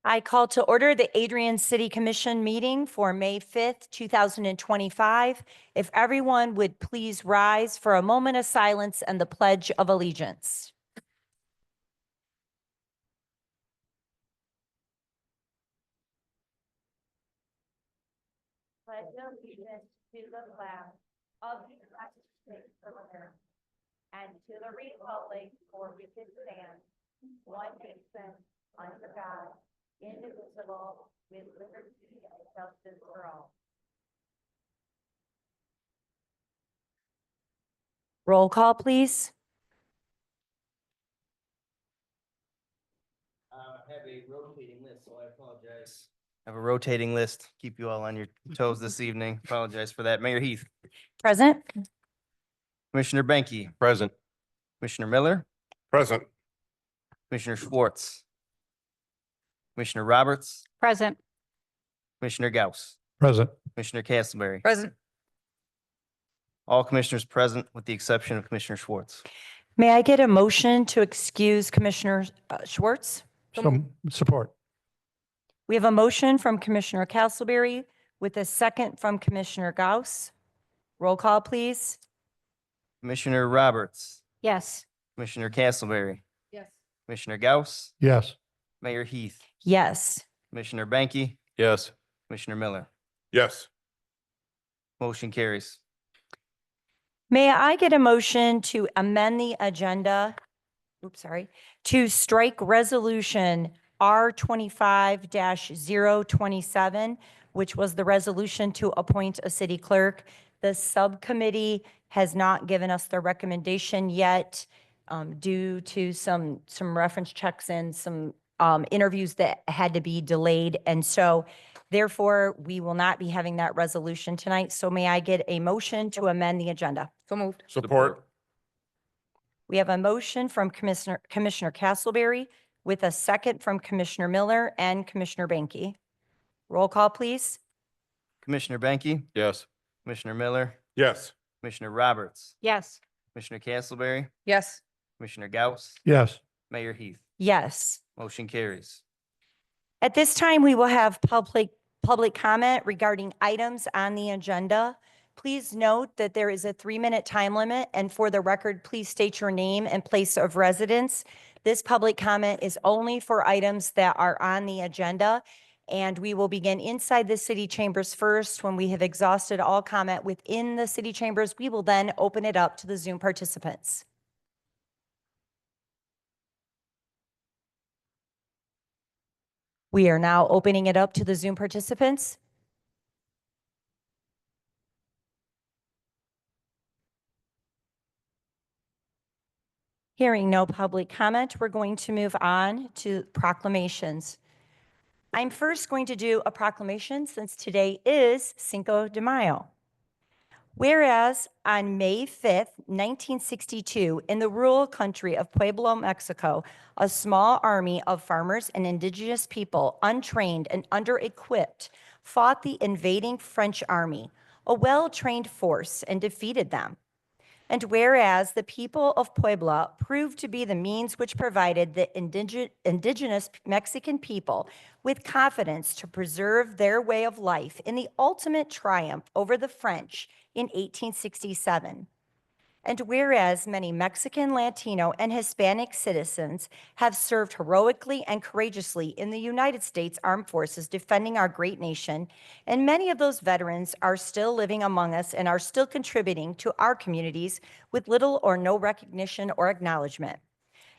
I call to order the Adrian City Commission meeting for May 5th, 2025. If everyone would please rise for a moment of silence and the Pledge of Allegiance. Pledge allegiance to the flag of the United States of America and to the republic for which it stands, one nation, under God, indivisible, with liberty and justice for all. Roll call, please. I have a rotating list, so I apologize. I have a rotating list. Keep you all on your toes this evening. Apologize for that. Mayor Heath, Present. Commissioner Benke, Present. Commissioner Miller, Present. Commissioner Schwartz, Commissioner Roberts, Present. Commissioner Gauss, Present. Commissioner Castleberry. Present. All commissioners present with the exception of Commissioner Schwartz. May I get a motion to excuse Commissioner Schwartz? Some support. We have a motion from Commissioner Castleberry with a second from Commissioner Gauss. Roll call, please. Commissioner Roberts, Yes. Commissioner Castleberry, Yes. Commissioner Gauss, Yes. Mayor Heath, Yes. Commissioner Benke, Yes. Commissioner Miller. Yes. Motion carries. May I get a motion to amend the agenda? Oops, sorry. To strike resolution R25-027, which was the resolution to appoint a city clerk. The subcommittee has not given us the recommendation yet due to some reference checks and some interviews that had to be delayed. And so therefore, we will not be having that resolution tonight. So may I get a motion to amend the agenda? So moved. Support. We have a motion from Commissioner Castleberry with a second from Commissioner Miller and Commissioner Benke. Roll call, please. Commissioner Benke, Yes. Commissioner Miller, Yes. Commissioner Roberts, Yes. Commissioner Castleberry, Yes. Commissioner Gauss, Yes. Mayor Heath. Yes. Motion carries. At this time, we will have public comment regarding items on the agenda. Please note that there is a 3-minute time limit, and for the record, please state your name and place of residence. This public comment is only for items that are on the agenda, and we will begin inside the city chambers first. When we have exhausted all comment within the city chambers, we will then open it up to the Zoom participants. We are now opening it up to the Zoom participants. Hearing no public comment, we're going to move on to proclamations. I'm first going to do a proclamation since today is Cinco de Mayo. Whereas on May 5th, 1962, in the rural country of Pueblo, Mexico, a small army of farmers and indigenous people, untrained and under-equipped, fought the invading French army, a well-trained force, and defeated them. And whereas the people of Puebla proved to be the means which provided the indigenous Mexican people with confidence to preserve their way of life in the ultimate triumph over the French in 1867. And whereas many Mexican, Latino, and Hispanic citizens have served heroically and courageously in the United States Armed Forces defending our great nation, and many of those veterans are still living among us and are still contributing to our communities with little or no recognition or acknowledgement.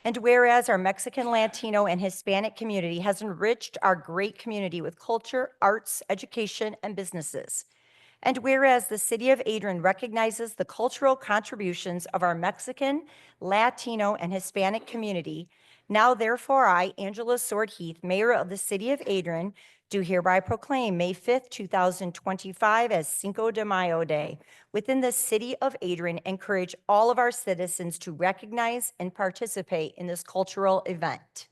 And whereas our Mexican, Latino, and Hispanic community has enriched our great community with culture, arts, education, and businesses. And whereas the city of Adrian recognizes the cultural contributions of our Mexican, Latino, and Hispanic community, now therefore I, Angela Sword Heath, Mayor of the city of Adrian, do hereby proclaim May 5th, 2025 as Cinco de Mayo Day. Within the city of Adrian, encourage all of our citizens to recognize and participate in this cultural event.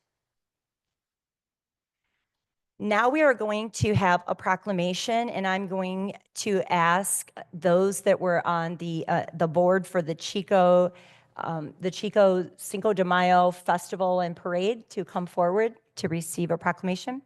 Now we are going to have a proclamation, and I'm going to ask those that were on the board for the Chico Cinco de Mayo Festival and Parade to come forward to receive a proclamation.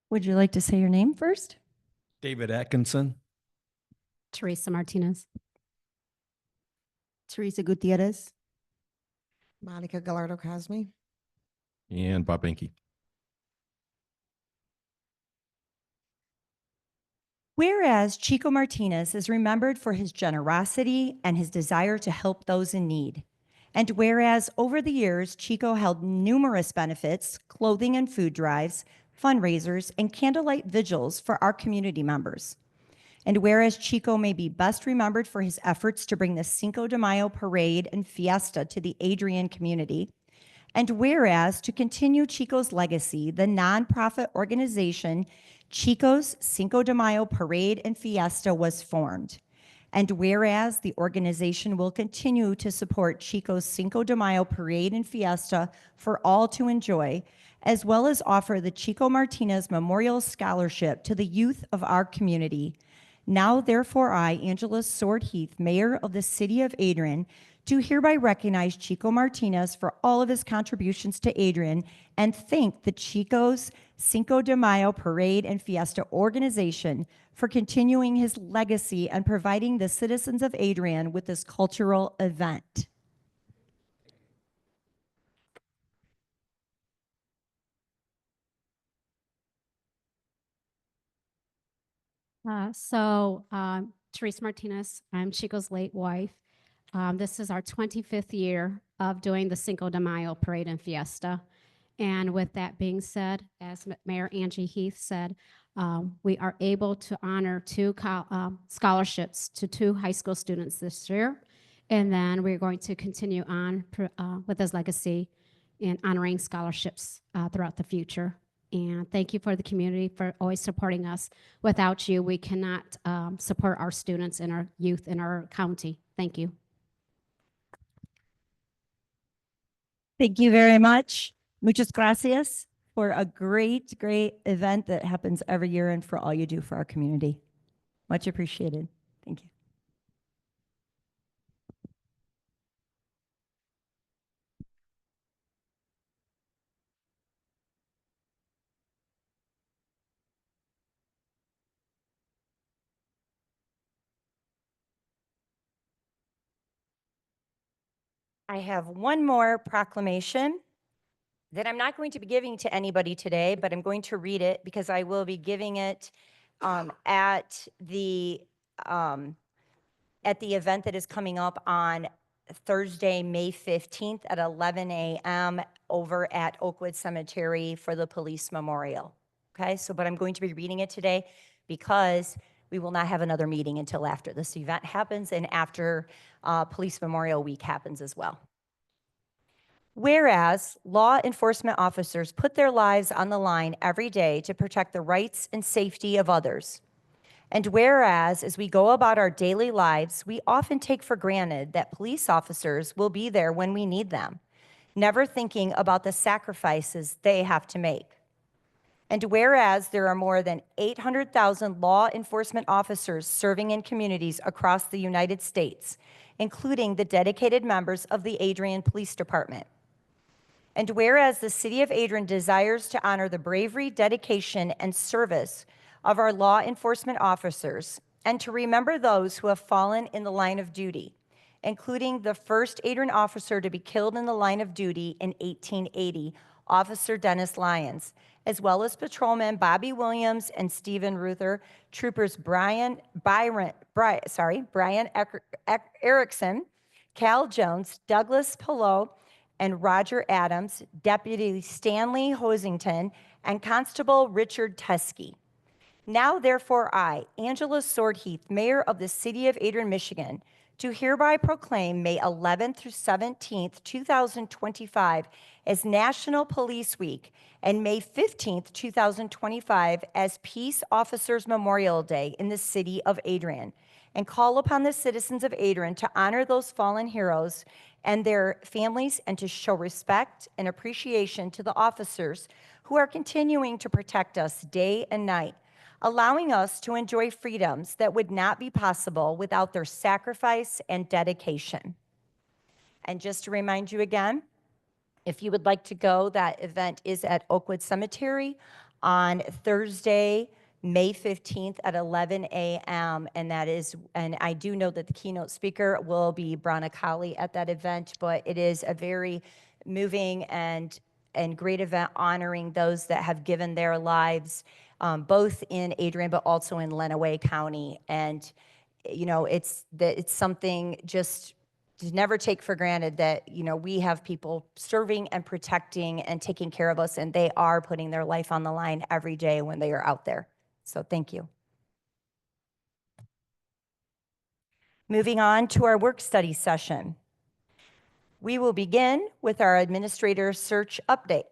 Would you like to say your name first? David Atkinson. Teresa Martinez. Teresa Gutierrez. Monica Gallardo Cosme. And Bob Benke. Whereas Chico Martinez is remembered for his generosity and his desire to help those in need. And whereas over the years, Chico held numerous benefits, clothing and food drives, fundraisers, and candlelight vigils for our community members. And whereas Chico may be best remembered for his efforts to bring the Cinco de Mayo parade and fiesta to the Adrian community, and whereas to continue Chico's legacy, the nonprofit organization Chico's Cinco de Mayo Parade and Fiesta was formed. And whereas the organization will continue to support Chico's Cinco de Mayo Parade and Fiesta for all to enjoy, as well as offer the Chico Martinez Memorial Scholarship to the youth of our community. Now, therefore, I, Angela Sword Heath, Mayor of the City of Adrian, do hereby recognize Chico Martinez for all of his contributions to Adrian and thank the Chico's Cinco de Mayo Parade and Fiesta organization for continuing his legacy and providing the citizens of Adrian with this cultural event. Teresa Martinez, I'm Chico's late wife. This is our 25th year of doing the Cinco de Mayo Parade and Fiesta. And with that being said, as Mayor Angie Heath said, we are able to honor two scholarships to 2 high school students this year. And then we're going to continue on with his legacy in honoring scholarships throughout the future. And thank you for the community for always supporting us. Without you, we cannot support our students and our youth in our county. Thank you. Thank you very much. Muchas gracias for a great, great event that happens every year and for all you do for our community. Much appreciated. Thank you. I have one more proclamation that I'm not going to be giving to anybody today, but I'm going to read it because I will be giving it at the event that is coming up on Thursday, May 15th at 11 a.m. over at Oakwood Cemetery for the police memorial. Okay, but I'm going to be reading it today because we will not have another meeting until after this event happens and after Police Memorial Week happens as well. Whereas law enforcement officers put their lives on the line every day to protect the rights and safety of others. And whereas, as we go about our daily lives, we often take for granted that police officers will be there when we need them, never thinking about the sacrifices they have to make. And whereas there are more than 800,000 law enforcement officers serving in communities across the United States, including the dedicated members of the Adrian Police Department. And whereas the City of Adrian desires to honor the bravery, dedication, and service of our law enforcement officers and to remember those who have fallen in the line of duty, including the first Adrian officer to be killed in the line of duty in 1880, Officer Dennis Lyons, as well as patrolmen Bobby Williams and Stephen Ruther, troopers Brian Erickson, Cal Jones, Douglas Pillow, and Roger Adams, Deputy Stanley Hosington, and Constable Richard Teskey. Now, therefore, I, Angela Sword Heath, Mayor of the City of Adrian, Michigan, do hereby proclaim May 11th through 17th, 2025 as National Police Week and May 15th, 2025 as Peace Officers Memorial Day in the city of Adrian, and call upon the citizens of Adrian to honor those fallen heroes and their families and to show respect and appreciation to the officers who are continuing to protect us day and night, allowing us to enjoy freedoms that would not be possible without their sacrifice and dedication. And just to remind you again, if you would like to go, that event is at Oakwood Cemetery on Thursday, May 15th at 11 a.m. And I do know that the keynote speaker will be Brana Kali at that event, but it is a very moving and great event honoring those that have given their lives, both in Adrian, but also in Lenawee County. And, you know, it's something just to never take for granted that, you know, we have people serving and protecting and taking care of us, and they are putting their life on the line every day when they are out there. So thank you. Moving on to our work study session. We will begin with our administrator search update.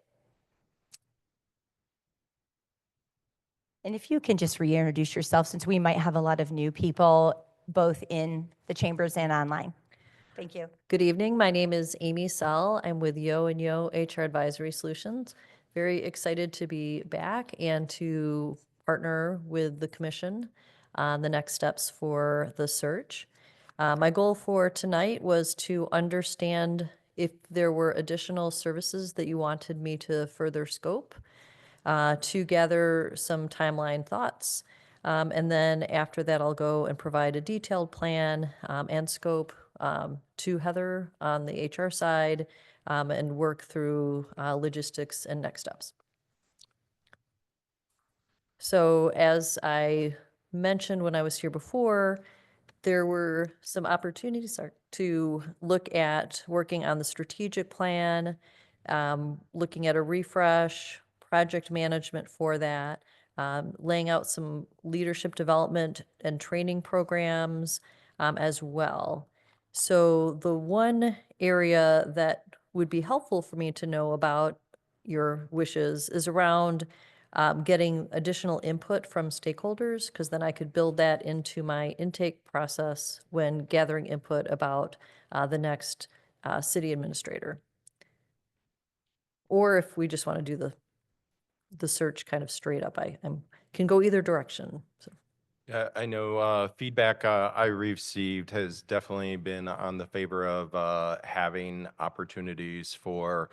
And if you can just reintroduce yourself, since we might have a lot of new people, both in the chambers and online. Thank you. Good evening. My name is Amy Sell. I'm with Yo and Yo HR Advisory Solutions. Very excited to be back and to partner with the commission on the next steps for the search. My goal for tonight was to understand if there were additional services that you wanted me to further scope, to gather some timeline thoughts. And then after that, I'll go and provide a detailed plan and scope to Heather on the HR side and work through logistics and next steps. So as I mentioned when I was here before, there were some opportunities to look at working on the strategic plan, looking at a refresh, project management for that, laying out some leadership development and training programs as well. So the one area that would be helpful for me to know about your wishes is around getting additional input from stakeholders, because then I could build that into my intake process when gathering input about the next city administrator. Or if we just want to do the search kind of straight up, I can go either direction. So. Yeah, I know feedback I received has definitely been on the favor of having opportunities for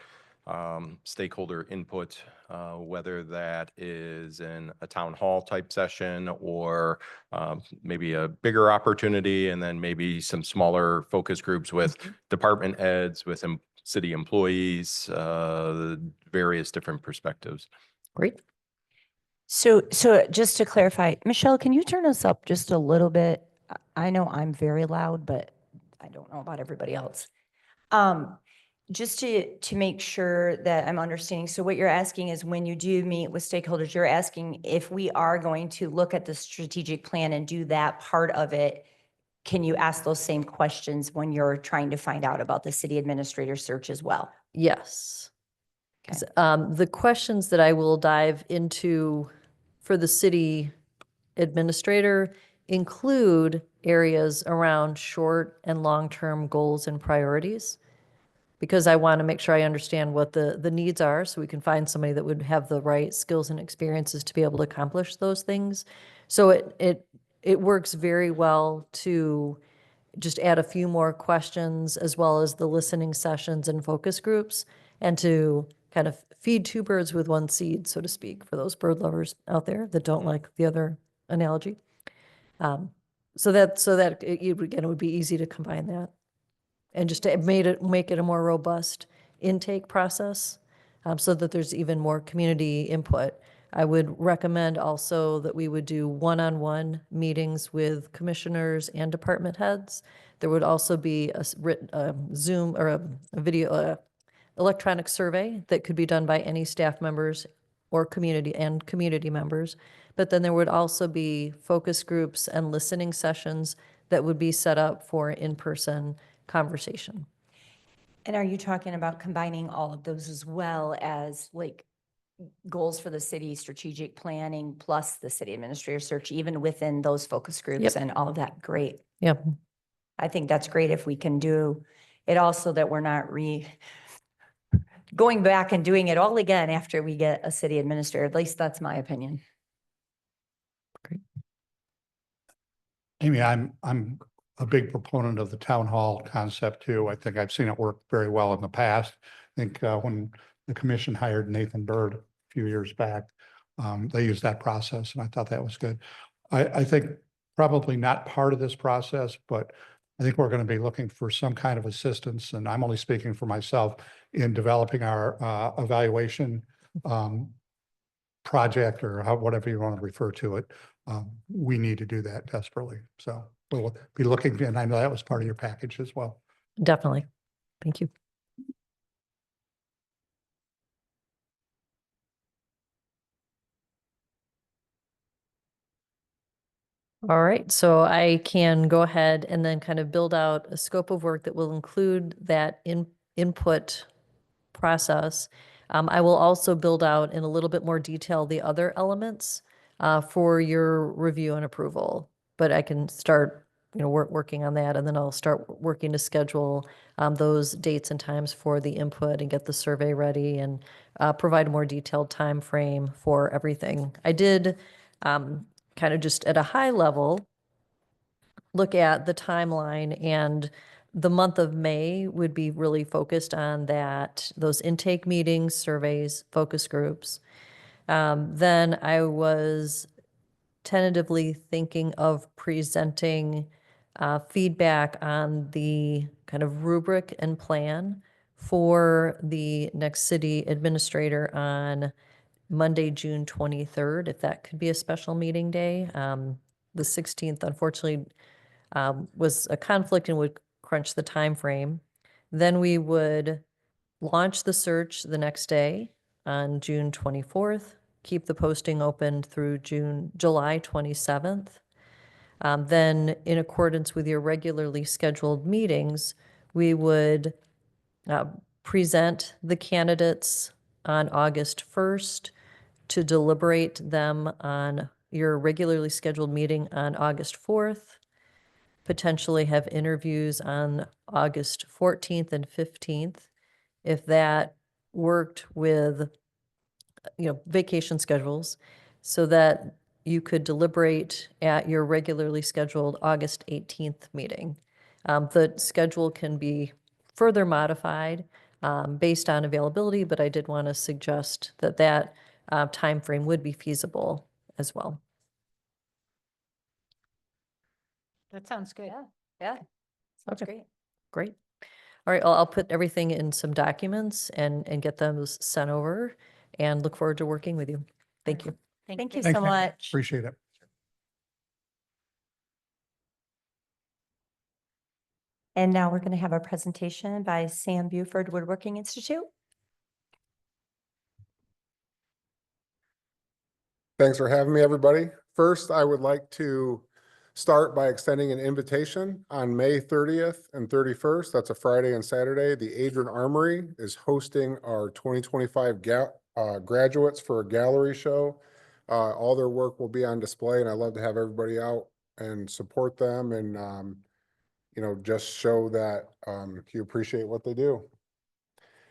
stakeholder input, whether that is in a town hall type session or maybe a bigger opportunity, and then maybe some smaller focus groups with department heads, with city employees, various different perspectives. Great. So just to clarify, Michelle, can you turn us up just a little bit? I know I'm very loud, but I don't know about everybody else. Just to make sure that I'm understanding, so what you're asking is when you do meet with stakeholders, you're asking if we are going to look at the strategic plan and do that part of it, can you ask those same questions when you're trying to find out about the city administrator search as well? Yes. Okay. The questions that I will dive into for the city administrator include areas around short and long-term goals and priorities, because I want to make sure I understand what the needs are so we can find somebody that would have the right skills and experiences to be able to accomplish those things. So it works very well to just add a few more questions as well as the listening sessions and focus groups, and to kind of feed two birds with one seed, so to speak, for those bird lovers out there that don't like the other analogy. So that it would be easy to combine that, and just to make it a more robust intake process, so that there's even more community input. I would recommend also that we would do one-on-one meetings with commissioners and department heads. There would also be a Zoom or a video, electronic survey that could be done by any staff members or community members. But then there would also be focus groups and listening sessions that would be set up for in-person conversation. And are you talking about combining all of those as well as like goals for the city, strategic planning, plus the city administrator search, even within those focus groups Yep. and all of that? Great. Yep. I think that's great if we can do it also that we're not going back and doing it all again after we get a city administrator. At least that's my opinion. Amy, I'm a big proponent of the town hall concept too. I think I've seen it work very well in the past. I think when the commission hired Nathan Bird a few years back, they used that process and I thought that was good. I think probably not part of this process, but I think we're going to be looking for some kind of assistance, and I'm only speaking for myself, in developing our evaluation project or whatever you want to refer to it. We need to do that desperately. So we'll be looking, and I know that was part of your package as well. Definitely. Thank you. All right, so I can go ahead and then kind of build out a scope of work that will include that input process. I will also build out in a little bit more detail the other elements for your review and approval. But I can start, working on that, and then I'll start working to schedule those dates and times for the input and get the survey ready and provide a more detailed time frame for everything. I did kind of just at a high level look at the timeline, and the month of May would be really focused on those intake meetings, surveys, focus groups. Then I was tentatively thinking of presenting feedback on the kind of rubric and plan for the next city administrator on Monday, June 23rd, if that could be a special meeting day. The 16th, unfortunately, was a conflict and would crunch the time frame. Then we would launch the search the next day on June 24th, keep the posting open through July 27th. Then, in accordance with your regularly scheduled meetings, we would present the candidates on August 1st, to deliberate them on your regularly scheduled meeting on August 4th, potentially have interviews on August 14th and 15th. If that worked with, vacation schedules, so that you could deliberate at your regularly scheduled August 18th meeting. The schedule can be further modified based on availability, but I did want to suggest that timeframe would be feasible as well. That sounds good. Yeah. Sounds Okay. great. Great. All right, I'll put everything in some documents and get those sent over, and look forward to working with you. Thank you. Thank you Thanks, so Amy. much. Appreciate it. And now we're going to have a presentation by Sam Buford Woodworking Institute. Thanks for having me, everybody. First, I would like to start by extending an invitation on May 30th and 31st. That's a Friday and Saturday. The Adrian Armory is hosting our 2025 graduates for a gallery show. All their work will be on display, and I'd love to have everybody out and support them and, just show that you appreciate what they do.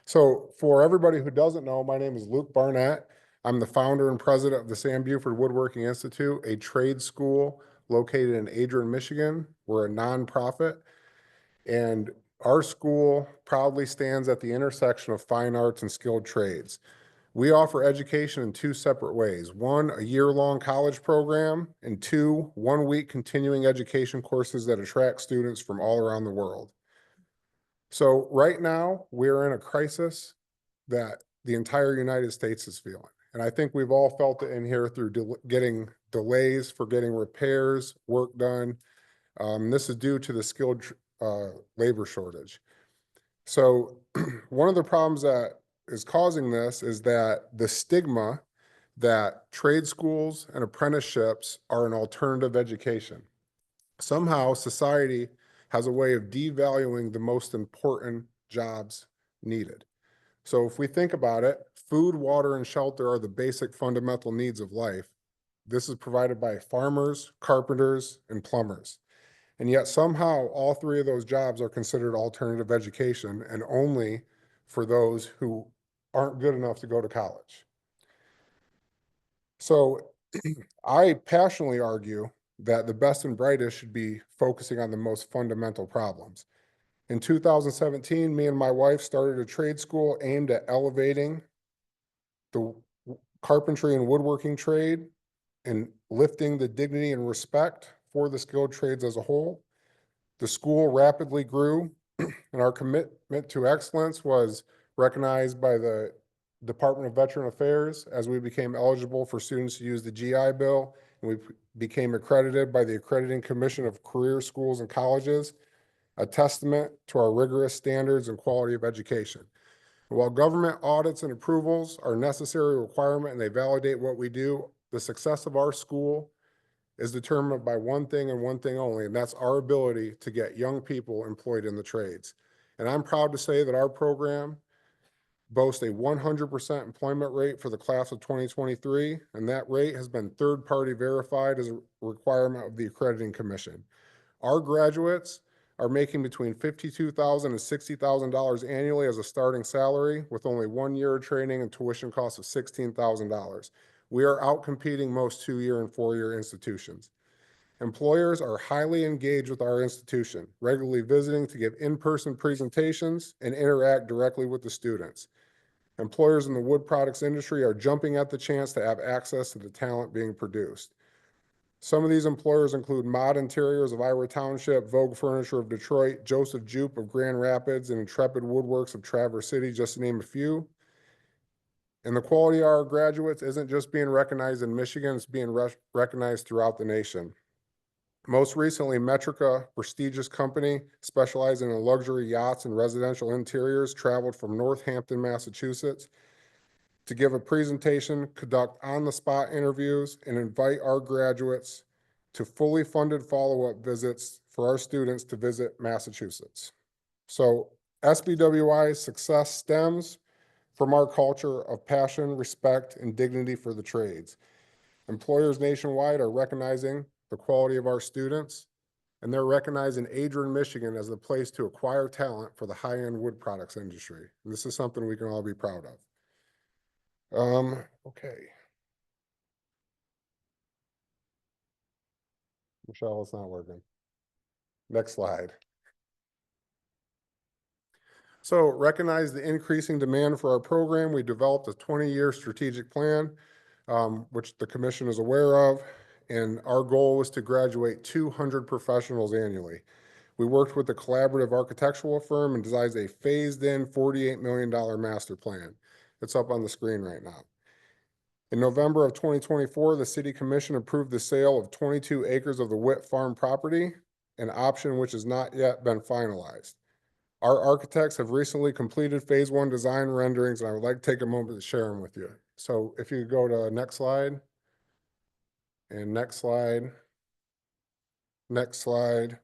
So for everybody who doesn't know, my name is Luke Barnett. I'm the founder and president of the Sam Buford Woodworking Institute, a trade school located in Adrian, Michigan. We're a nonprofit, and our school proudly stands at the intersection of fine arts and skilled trades. We offer education in two separate ways. One, a year-long college program, and two, 1-week continuing education courses that attract students from all around the world. So right now, we're in a crisis that the entire United States is feeling. And I think we've all felt it in here through getting delays for getting repairs, work done. This is due to the skilled labor shortage. So one of the problems that is causing this is that the stigma that trade schools and apprenticeships are an alternative education. Somehow, society has a way of devaluing the most important jobs needed. So if we think about it, food, water, and shelter are the basic fundamental needs of life. This is provided by farmers, carpenters, and plumbers. And yet somehow all three of those jobs are considered alternative education and only for those who aren't good enough to go to college. So I passionately argue that the best and brightest should be focusing on the most fundamental problems. In 2017, me and my wife started a trade school aimed at elevating the carpentry and woodworking trade and lifting the dignity and respect for the skilled trades as a whole. The school rapidly grew, and our commitment to excellence was recognized by the Department of Veteran Affairs as we became eligible for students to use the GI Bill, and we became accredited by the Accrediting Commission of Career Schools and Colleges, a testament to our rigorous standards and quality of education. While government audits and approvals are a necessary requirement and they validate what we do, the success of our school is determined by one thing and one thing only, and that's our ability to get young people employed in the trades. And I'm proud to say that our program boasts a 100% employment rate for the class of 2023, and that rate has been third-party verified as a requirement of the Accrediting Commission. Our graduates are making between $52,000 and $60,000 annually as a starting salary with only 1 year of training and tuition costs of $16,000. We are outcompeting most 2-year and 4-year institutions. Employers are highly engaged with our institution, regularly visiting to give in-person presentations and interact directly with the students. Employers in the wood products industry are jumping at the chance to have access to the talent being produced. Some of these employers include Mod Interiors of Ira Township, Vogue Furniture of Detroit, Joseph Jupe of Grand Rapids, and Intrepid Woodworks of Traverse City, just to name a few. And the quality of our graduates isn't just being recognized in Michigan, it's being recognized throughout the nation. Most recently, Metrica, prestigious company specializing in luxury yachts and residential interiors, traveled from Northampton, Massachusetts to give a presentation, conduct on-the-spot interviews, and invite our graduates to fully funded follow-up visits for our students to visit Massachusetts. So SBWI's success stems from our culture of passion, respect, and dignity for the trades. Employers nationwide are recognizing the quality of our students, and they're recognizing Adrian, Michigan as the place to acquire talent for the high-end wood products industry. And this is something we can all be proud of. Okay. Michelle, it's not working. Next slide. So recognize the increasing demand for our program. We developed a 20-year strategic plan, which the commission is aware of, and our goal was to graduate 200 professionals annually. We worked with a collaborative architectural firm and designed a phased-in $48 million master plan. It's up on the screen right now. In November of 2024, the City Commission approved the sale of 22 acres of the Witt Farm property, an option which has not yet been finalized. Our architects have recently completed phase 1 design renderings, and I would like to take a moment to share them with you. So if you go to next slide, and next slide, next slide,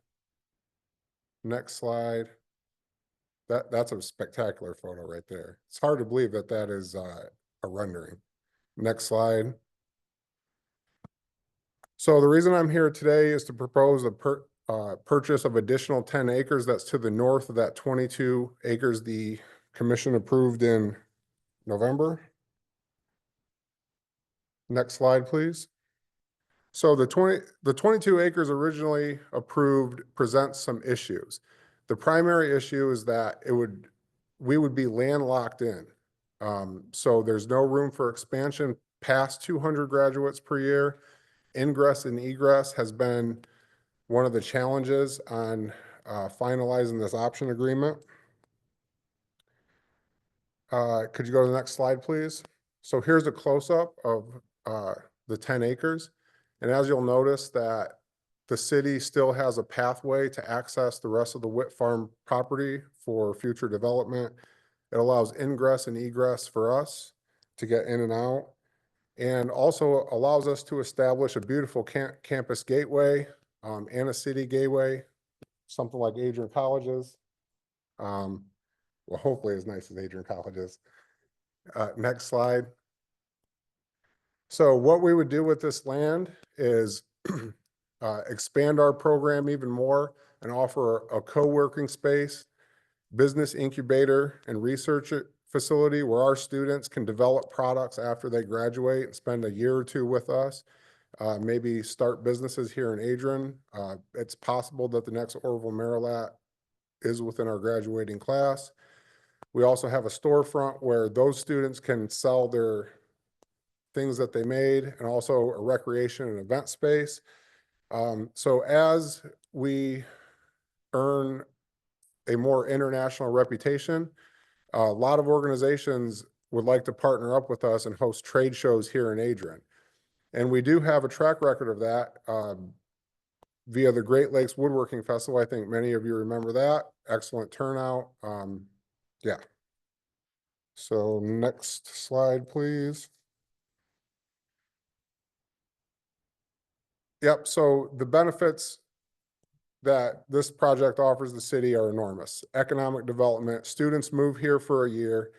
next slide. That's a spectacular photo right there. It's hard to believe that that is a rendering. Next slide. So the reason I'm here today is to propose a purchase of additional 10 acres that's to the north of that 22 acres the commission approved in November. Next slide, please. So the 22 acres originally approved presents some issues. The primary issue is that we would be landlocked in. So there's no room for expansion past 200 graduates per year. Ingress and egress has been one of the challenges on finalizing this option agreement. Could you go to the next slide, please? So here's a close-up of the 10 acres. And as you'll notice that the city still has a pathway to access the rest of the Witt Farm property for future development. It allows ingress and egress for us to get in and out, and also allows us to establish a beautiful campus gateway and a city gateway, something like Adrian College's. Well, hopefully as nice as Adrian College's. Next slide. So what we would do with this land is expand our program even more and offer a co-working space, business incubator and research facility where our students can develop products after they graduate and spend a year or two with us. Maybe start businesses here in Adrian. It's possible that the next Orville Marilat is within our graduating class. We also have a storefront where those students can sell their things that they made, and also a recreation and event space. So as we earn a more international reputation, a lot of organizations would like to partner up with us and host trade shows here in Adrian. And we do have a track record of that via the Great Lakes Woodworking Festival. I think many of you remember that. Excellent turnout. Yeah. So next slide, please. Yep, so the benefits that this project offers the city are enormous. Economic development, students move here for a year.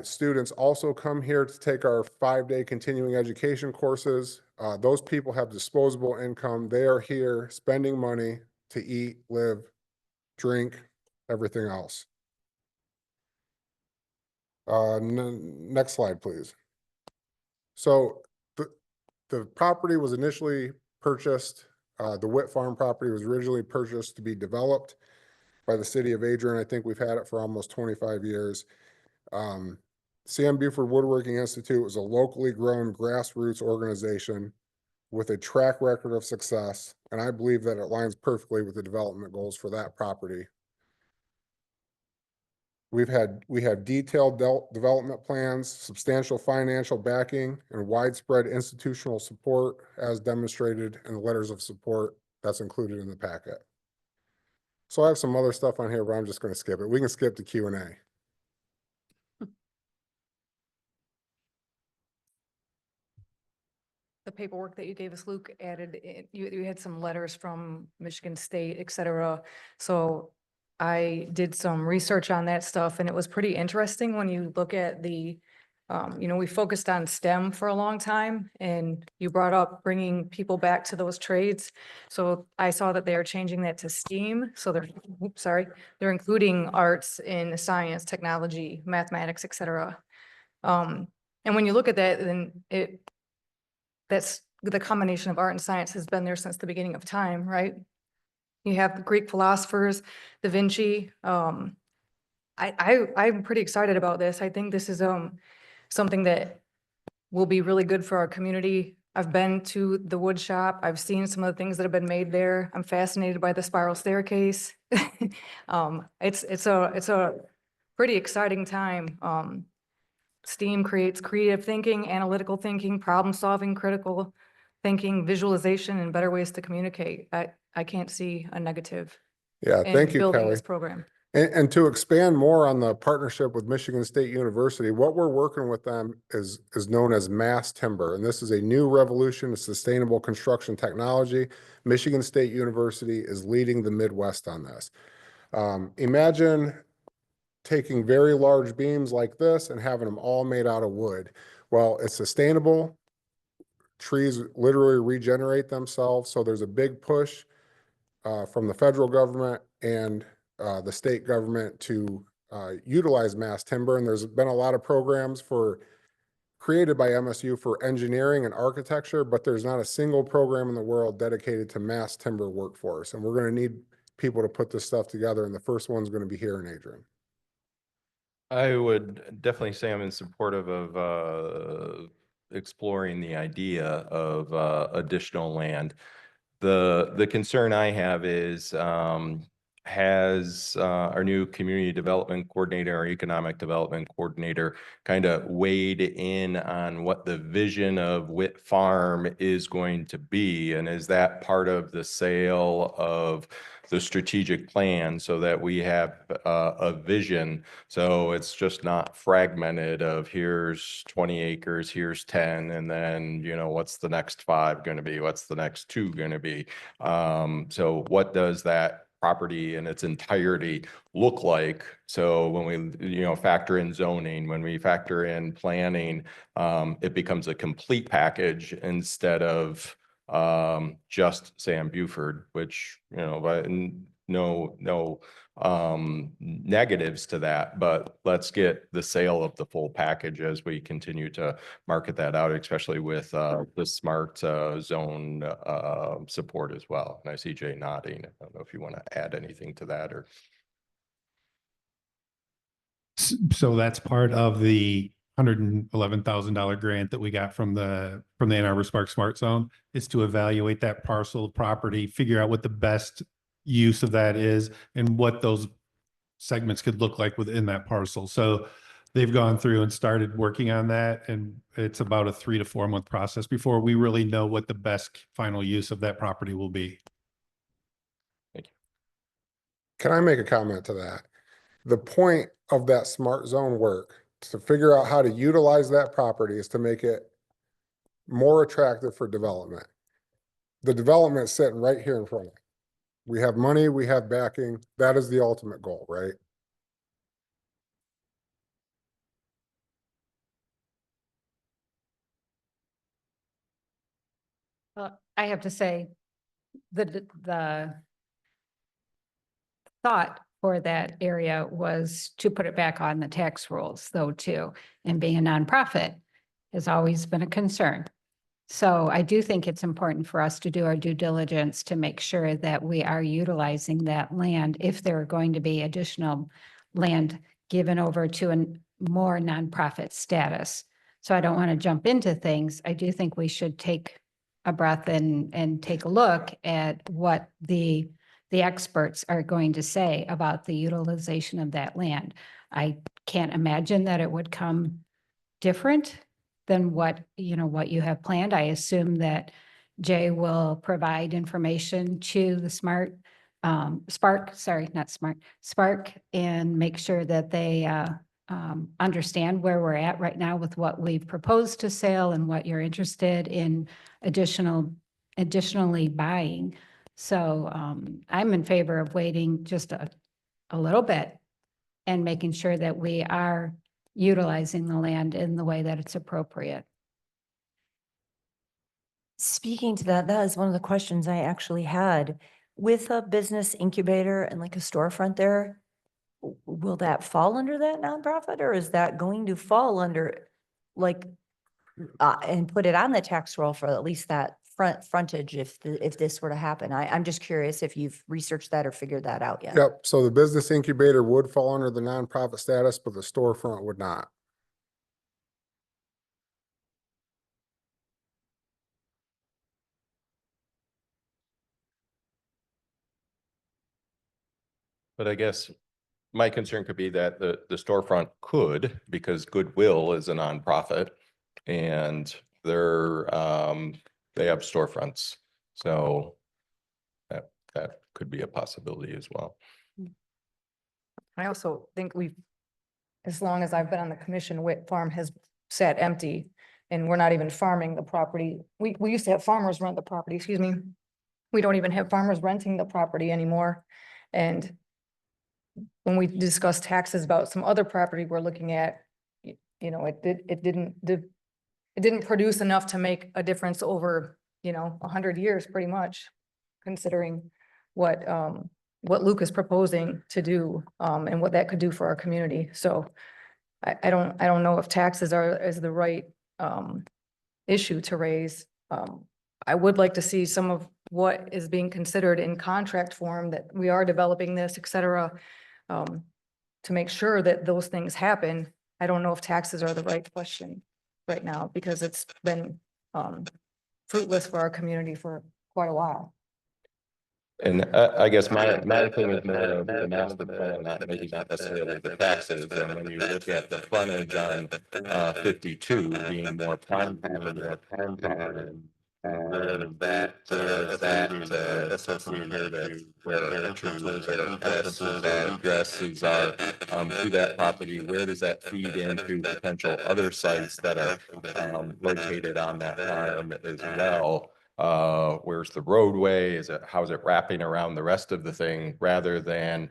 Students also come here to take our 5-day continuing education courses. Those people have disposable income. They are here spending money to eat, live, drink, everything else. Next slide, please. So the property was initially purchased. The Witt Farm property was originally purchased to be developed by the city of Adrian. I think we've had it for almost 25 years. Sam Buford Woodworking Institute was a locally grown grassroots organization with a track record of success, and I believe that it aligns perfectly with the development goals for that property. We have detailed development plans, substantial financial backing, and widespread institutional support as demonstrated in the letters of support that's included in the packet. So I have some other stuff on here, but I'm just going to skip it. We can skip to Q&A. The paperwork that you gave us, Luke, added, you had some letters from Michigan State, et cetera. So I did some research on that stuff, and it was pretty interesting when you look at the, we focused on STEM for a long time, and you brought up bringing people back to those trades. So I saw that they are changing that to STEAM. So they're including arts in science, technology, mathematics, et cetera. And when you look at that, then that's the combination of art and science has been there since the beginning of time, right? You have the Greek philosophers, Da Vinci. I'm pretty excited about this. I think this is something that will be really good for our community. I've been to the wood shop. I've seen some of the things that have been made there. I'm fascinated by the spiral staircase. It's a pretty exciting time. STEAM creates creative thinking, analytical thinking, problem solving, critical thinking, visualization, and better ways to communicate. I can't see a negative Yeah, in thank you, building Kelly. this program. And to expand more on the partnership with Michigan State University, what we're working with them is known as mass timber. And this is a new revolution of sustainable construction technology. Michigan State University is leading the Midwest on this. Imagine taking very large beams like this and having them all made out of wood. Well, it's sustainable. Trees literally regenerate themselves. So there's a big push from the federal government and the state government to utilize mass timber. And there's been a lot of programs created by MSU for engineering and architecture, but there's not a single program in the world dedicated to mass timber workforce. And we're going to need people to put this stuff together. And the first one's going to be here in Adrian. I would definitely say I'm in supportive of exploring the idea of additional land. The concern I have is has our new community development coordinator, our economic development coordinator, kind of weighed in on what the vision of Witt Farm is going to be? And is that part of the sale of the strategic plan so that we have a vision? So it's just not fragmented of here's 20 acres, here's 10, and then, you know, what's the next 5 going to be? What's the next 2 going to be? So what does that property in its entirety look like? So when we, you know, factor in zoning, when we factor in planning, it becomes a complete package instead of just Sam Buford, which, you know, but no negatives to that, but let's get the sale of the full package as we continue to market that out, especially with the smart zone support as well. And I see Jay nodding. I don't know if you want to add anything to that or. So that's part of the $111,000 grant that we got from the Ann Arbor Spark Smart Zone, is to evaluate that parcel of property, figure out what the best use of that is and what those segments could look like within that parcel. So they've gone through and started working on that, and it's about a 3 to 4 month process before we really know what the best final use of that property will be. Can I make a comment to that? The point of that smart zone work, to figure out how to utilize that property, is to make it more attractive for development. The development sitting right here in front of it. We have money, we have backing. That is the ultimate goal, right? I have to say, the thought for that area was to put it back on the tax rolls though too, and being a nonprofit has always been a concern. So I do think it's important for us to do our due diligence to make sure that we are utilizing that land if there are going to be additional land given over to a more nonprofit status. So I don't want to jump into things. I do think we should take a breath and take a look at what the experts are going to say about the utilization of that land. I can't imagine that it would come different than what you have planned. I assume that Jay will provide information to the Spark, and make sure that they understand where we're at right now with what we've proposed to sale and what you're interested in additionally buying. So I'm in favor of waiting just a little bit and making sure that we are utilizing the land in the way that it's appropriate. Speaking to that, that is one of the questions I actually had. With a business incubator and like a storefront there, will that fall under that nonprofit, or is that going to fall under like, and put it on the tax roll for at least that frontage if this were to happen? I'm just curious if you've researched that or figured that out yet. Yep, so the business incubator would fall under the nonprofit status, but the storefront would not. But I guess my concern could be that the storefront could, because Goodwill is a nonprofit and they have storefronts. So that could be a possibility as well. I also think as long as I've been on the commission, Witt Farm has sat empty and we're not even farming the property. We used to have farmers rent the property, excuse me. We don't even have farmers renting the property anymore. And when we discussed taxes about some other property we're looking at, it didn't produce enough to make a difference over, 100 years pretty much, considering what Luke is proposing to do, and what that could do for our community. So I don't know if taxes is the right issue to raise. I would like to see some of what is being considered in contract form, that we are developing this, et cetera, to make sure that those things happen. I don't know if taxes are the right question right now, because it's been fruitless for our community for quite a while. And I guess my thing is more of the master plan, maybe not necessarily the taxes. And when you look at the frontage on 52 being more prime time, more prime time, where that associated where entrances or egresses are to that property, where does that feed into potential other sites that are located on that farm as well? Where's the roadway? How's it wrapping around the rest of the thing rather than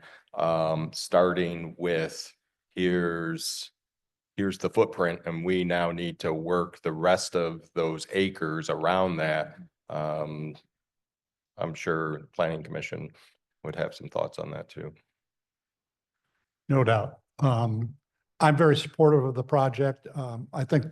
starting with here's the footprint and we now need to work the rest of those acres around that. I'm sure Planning Commission would have some thoughts on that too. No doubt. I'm very supportive of the project. I think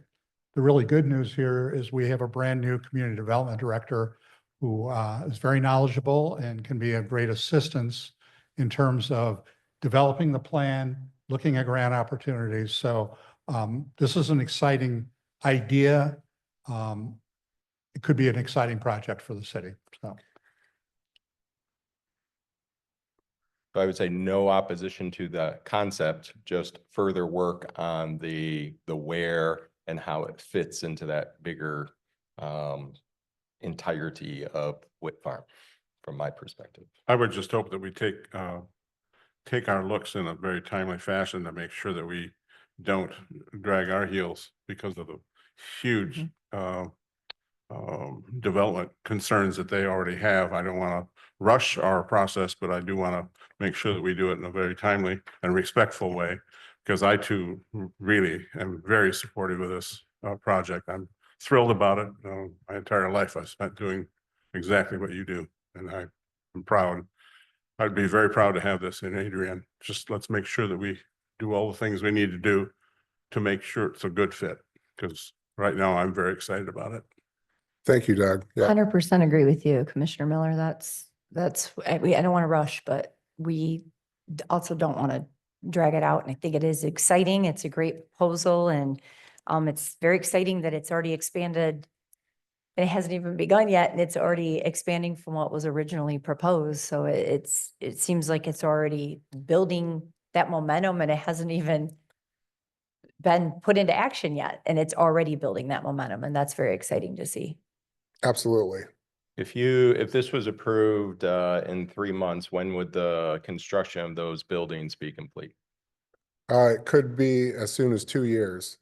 the really good news here is we have a brand new community development director who is very knowledgeable and can be a great assistance in terms of developing the plan, looking at grant opportunities. So this is an exciting idea. It could be an exciting project for the city. So. So I would say no opposition to the concept, just further work on the where and how it fits into that bigger entirety of Whit Farm, from my perspective. I would just hope that we take our looks in a very timely fashion to make sure that we don't drag our heels because of the huge development concerns that they already have. I don't want to rush our process, but I do want to make sure that we do it in a very timely and respectful way, because I too really am very supportive of this project. I'm thrilled about it. My entire life I've spent doing exactly what you do, and I'm proud. I'd be very proud to have this in Adrian. Just let's make sure that we do all the things we need to do to make sure it's a good fit, because right now I'm very excited about it. Thank you, Doug. Yeah. 100% agree with you, Commissioner Miller. I don't want to rush, but we also don't want to drag it out. And I think it is exciting. It's a great proposal, and it's very exciting that it's already expanded. It hasn't even begun yet, and it's already expanding from what was originally proposed. So it seems like it's already building that momentum, and it hasn't even been put into action yet, and it's already building that momentum, and that's very exciting to see. Absolutely. If this was approved in 3 months, when would the construction of those buildings be complete? It could be as soon as 2 years.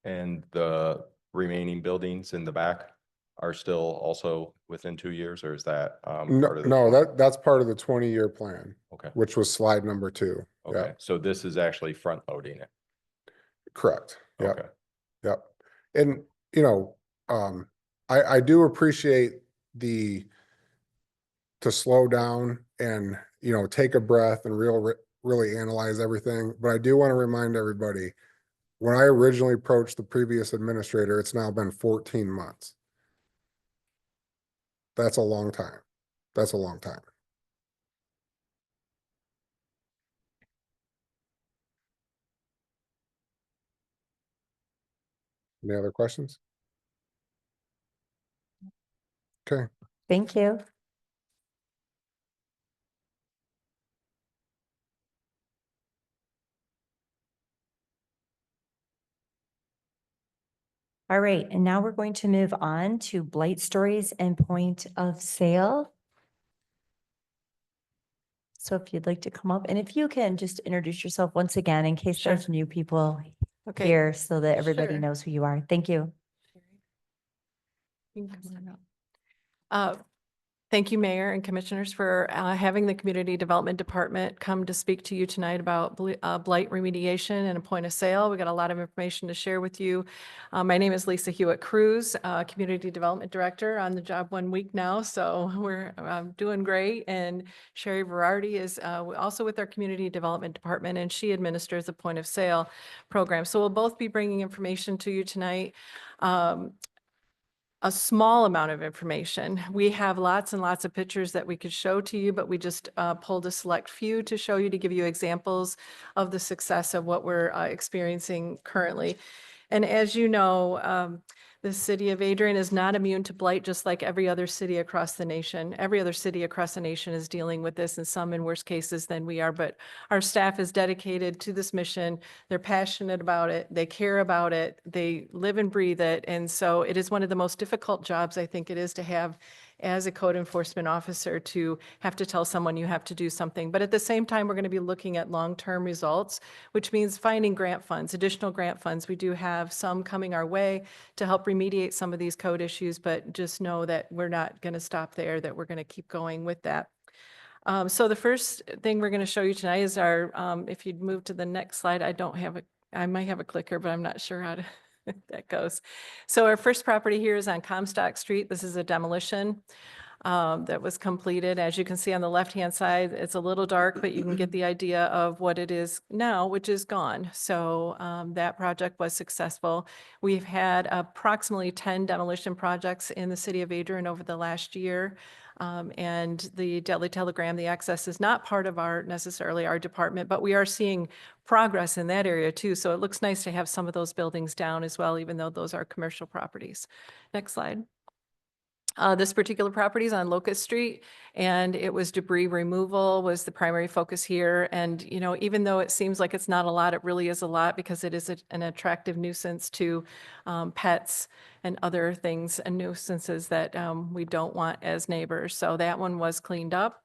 And the remaining buildings in the back are still also within 2 years, or is that No, part of the? no, that's part of the 20-year plan, Okay, which was slide number 2. okay. So this is actually front loading it. Correct. Yep. Okay. Yep. And, you know, I do appreciate to slow down and, you know, take a breath and really analyze everything. But I do want to remind everybody, when I originally approached the previous administrator, it's now been 14 months. That's a long time. That's a long time. Any other questions? Okay. Thank you. All right, and now we're going to move on to blight stories and point of sale. So if you'd like to come up, and if you can just introduce yourself once again, in case there's new people here, so that everybody Sure. knows who you are. Thank you. You can come on up. Thank you, Mayor and Commissioners, for having the Community Development Department come to speak to you tonight about blight remediation and a point of sale. We got a lot of information to share with you. My name is Lisa Hewitt-Cruz, Community Development Director, on the job 1 week now, so we're doing great. And Sherry Verardi is also with our Community Development Department, and she administers a point of sale program. So we'll both be bringing information to you tonight. A small amount of information. We have lots and lots of pictures that we could show to you, but we just pulled a select few to show you, to give you examples of the success of what we're experiencing currently. And as you know, The city of Adrian is not immune to blight, just like every other city across the nation. Every other city across the nation is dealing with this, and some in worse cases than we are. But our staff is dedicated to this mission. They're passionate about it. They care about it. They live and breathe it. And so it is one of the most difficult jobs I think it is to have as a code enforcement officer, to have to tell someone you have to do something. But at the same time, we're going to be looking at long-term results, which means finding grant funds, additional grant funds. We do have some coming our way to help remediate some of these code issues, but just know that we're not going to stop there, that we're going to keep going with that. So the first thing we're going to show you tonight is our, if you'd move to the next slide, I might have a clicker, but I'm not sure how to that goes. So our first property here is on Comstock Street. This is a demolition that was completed. As you can see on the left-hand side, it's a little dark, but you can get the idea of what it is now, which is gone. So that project was successful. We've had approximately 10 demolition projects in the city of Adrian over the last year. And the Daily Telegram, the access is not part of necessarily our department, but we are seeing progress in that area too. So it looks nice to have some of those buildings down as well, even though those are commercial properties. Next slide. This particular property is on Locust Street, and it was debris removal was the primary focus here. And, you know, even though it seems like it's not a lot, it really is a lot, because it is an attractive nuisance to pets and other things and nuisances that we don't want as neighbors. So that one was cleaned up.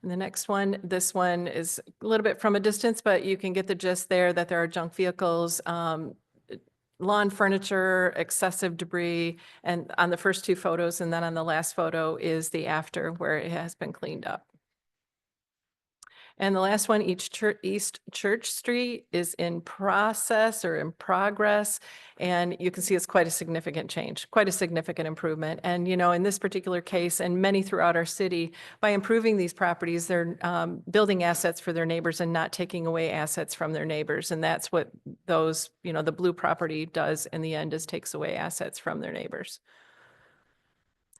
And the next one, this one is a little bit from a distance, but you can get the gist there that there are junk vehicles, lawn furniture, excessive debris, and on the first two photos, and then on the last photo is the after, where it has been cleaned up. And the last one, East Church Street, is in process or in progress. And you can see it's quite a significant change, quite a significant improvement. And, you know, in this particular case, and many throughout our city, by improving these properties, they're building assets for their neighbors and not taking away assets from their neighbors. And that's what those, you know, the blue property does in the end, is takes away assets from their neighbors.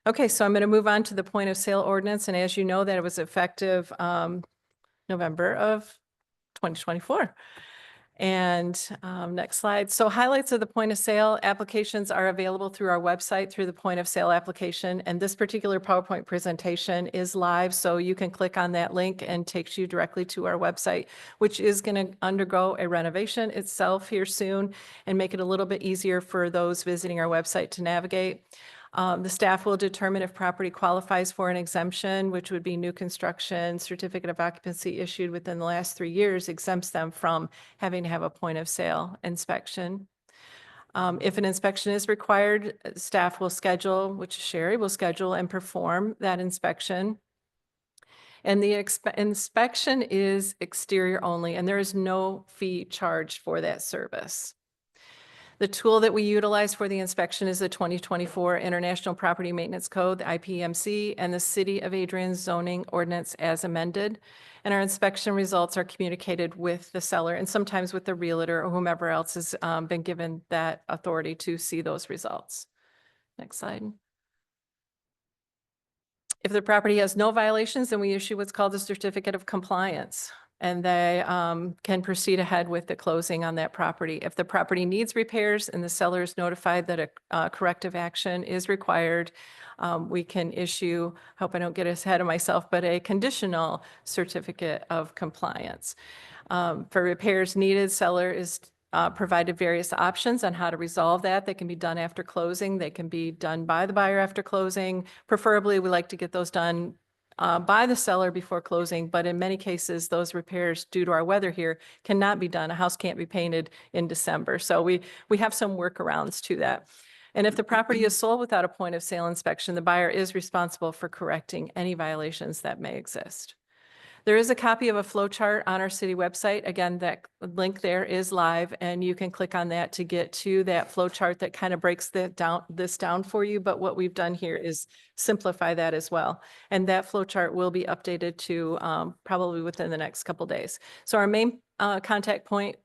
Okay, so I'm going to move on to the point of sale ordinance. And as you know, that it was effective November of 2024. And next slide. So highlights of the point of sale applications are available through our website through the point of sale application. And this particular PowerPoint presentation is live. So you can click on that link and takes you directly to our website, which is going to undergo a renovation itself here soon and make it a little bit easier for those visiting our website to navigate. The staff will determine if property qualifies for an exemption, which would be new construction. Certificate of occupancy issued within the last 3 years exempts them from having to have a point of sale inspection. If an inspection is required, staff will schedule, which Sherry will schedule and perform that inspection. And the inspection is exterior only, and there is no fee charged for that service. The tool that we utilize for the inspection is the 2024 International Property Maintenance Code, the IPMC, and the City of Adrian zoning ordinance as amended. And our inspection results are communicated with the seller and sometimes with the realtor or whomever else has been given that authority to see those results. Next slide. If the property has no violations, then we issue what's called a certificate of compliance, and they can proceed ahead with the closing on that property. If the property needs repairs and the seller is notified that a corrective action is required, we can issue, hope I don't get ahead of myself, but a conditional certificate of compliance. For repairs needed, seller is provided various options on how to resolve that. They can be done after closing. They can be done by the buyer after closing. Preferably, we like to get those done by the seller before closing, but in many cases, those repairs, due to our weather here, cannot be done. A house can't be painted in December. So we have some workarounds to that. And if the property is sold without a point of sale inspection, the buyer is responsible for correcting any violations that may exist. There is a copy of a flow chart on our city website. Again, that link there is live, and you can click on that to get to that flow chart that kind of breaks this down for you. But what we've done here is simplify that as well. And that flow chart will be updated to probably within the next couple days. So our main contact point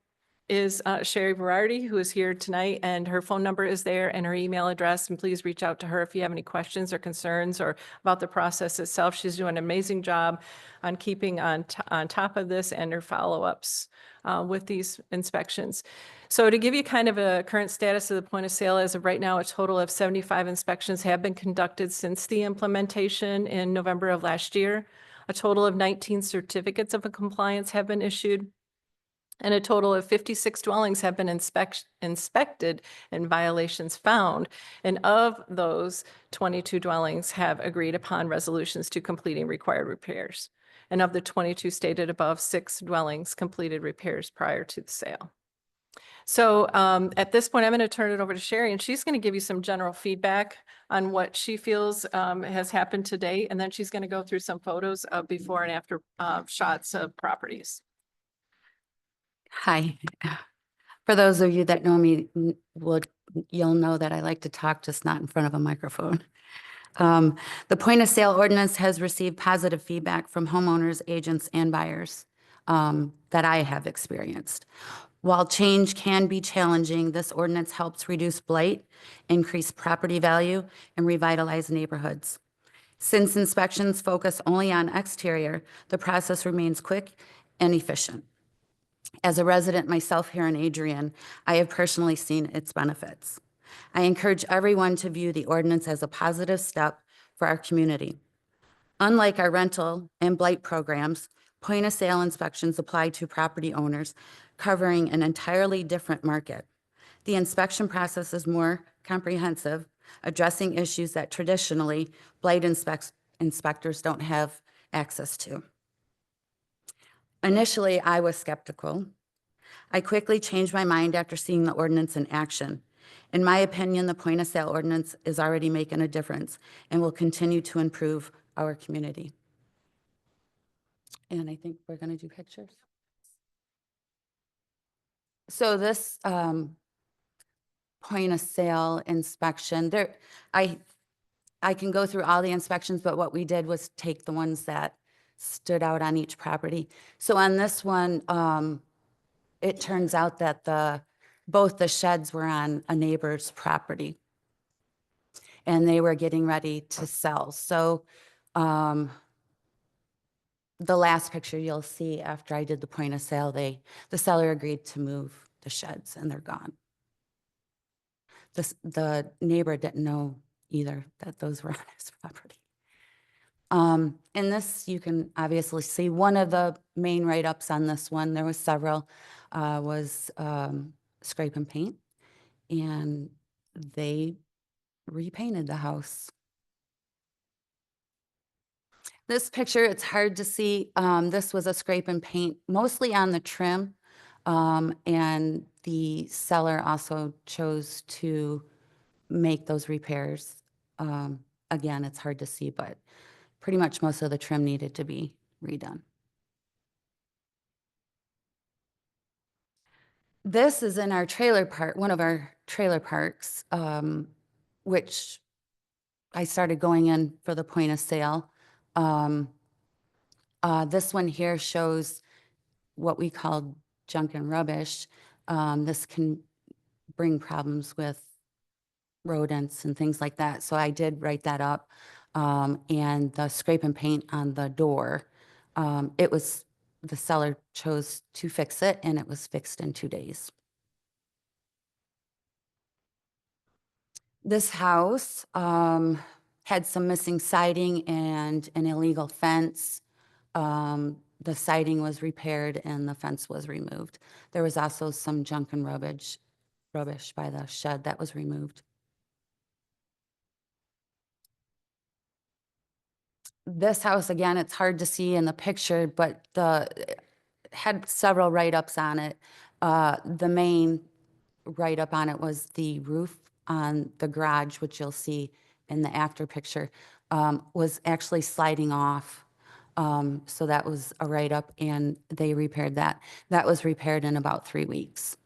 is Sherry Berardi, who is here tonight, and her phone number is there and her email address. And please reach out to her if you have any questions or concerns or about the process itself. She's doing an amazing job on keeping on top of this and her follow-ups with these inspections. So to give you kind of a current status of the point of sale, as of right now, a total of 75 inspections have been conducted since the implementation in November of last year. A total of 19 certificates of compliance have been issued, and a total of 56 dwellings have been inspected and violations found. And of those, 22 dwellings have agreed upon resolutions to completing required repairs. And of the 22 stated above, 6 dwellings completed repairs prior to the sale. So at this point, I'm going to turn it over to Sherry, and she's going to give you some general feedback on what she feels has happened to date. And then she's going to go through some photos of before and after shots of properties. Hi. For those of you that know me, you'll know that I like to talk, just not in front of a microphone. The point of sale ordinance has received positive feedback from homeowners, agents, and buyers that I have experienced. While change can be challenging, this ordinance helps reduce blight, increase property value, and revitalize neighborhoods. Since inspections focus only on exterior, the process remains quick and efficient. As a resident myself here in Adrian, I have personally seen its benefits. I encourage everyone to view the ordinance as a positive step for our community. Unlike our rental and blight programs, point of sale inspections apply to property owners covering an entirely different market. The inspection process is more comprehensive, addressing issues that traditionally blight inspectors don't have access to. Initially, I was skeptical. I quickly changed my mind after seeing the ordinance in action. In my opinion, the point of sale ordinance is already making a difference and will continue to improve our community. And I think we're going to do pictures. So this point of sale inspection, I can go through all the inspections, but what we did was take the ones that stood out on each property. So on this one, it turns out that both the sheds were on a neighbor's property and they were getting ready to sell. So the last picture you'll see after I did the point of sale, the seller agreed to move the sheds and they're gone. The neighbor didn't know either that those were on his property. In this, you can obviously see one of the main write-ups on this one, there was several, was scrape and paint, and they repainted the house. This picture, it's hard to see. This was a scrape and paint, mostly on the trim, and the seller also chose to make those repairs. Again, it's hard to see, but pretty much most of the trim needed to be redone. This is in our trailer park, one of our trailer parks, which I started going in for the point of sale. This one here shows what we call junk and rubbish. This can bring problems with rodents and things like that. So I did write that up. And the scrape and paint on the door, the seller chose to fix it and it was fixed in 2 days. This house had some missing siding and an illegal fence. The siding was repaired and the fence was removed. There was also some junk and rubbish by the shed that was removed. This house, again, it's hard to see in the picture, but it had several write-ups on it. The main write-up on it was the roof on the garage, which you'll see in the after picture, was actually sliding off. So that was a write-up and they repaired that. That was repaired in about 3 weeks.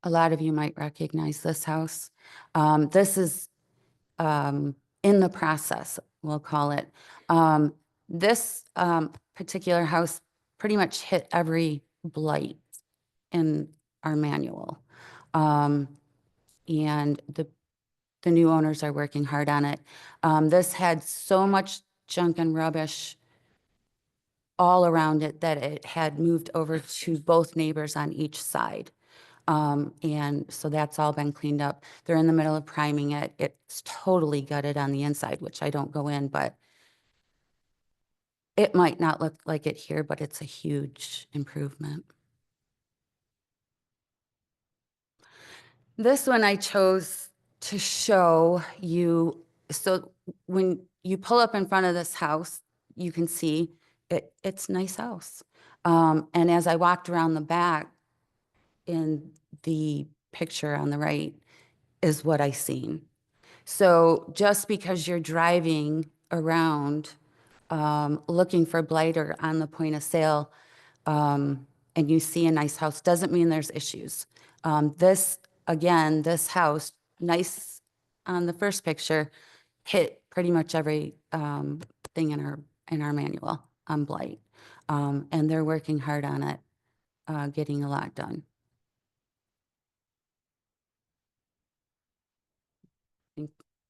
A lot of you might recognize this house. This is in the process, we'll call it. This particular house pretty much hit every blight in our manual. And the new owners are working hard on it. This had so much junk and rubbish all around it that it had moved over to both neighbors on each side. And so that's all been cleaned up. They're in the middle of priming it. It's totally gutted on the inside, which I don't go in, but it might not look like it here, but it's a huge improvement. This one I chose to show you. So when you pull up in front of this house, you can see it's a nice house. And as I walked around the back, in the picture on the right is what I seen. So just because you're driving around looking for blight or on the point of sale and you see a nice house doesn't mean there's issues. This house, nice on the first picture, hit pretty much every thing in our manual on blight. And they're working hard on it, getting a lot done.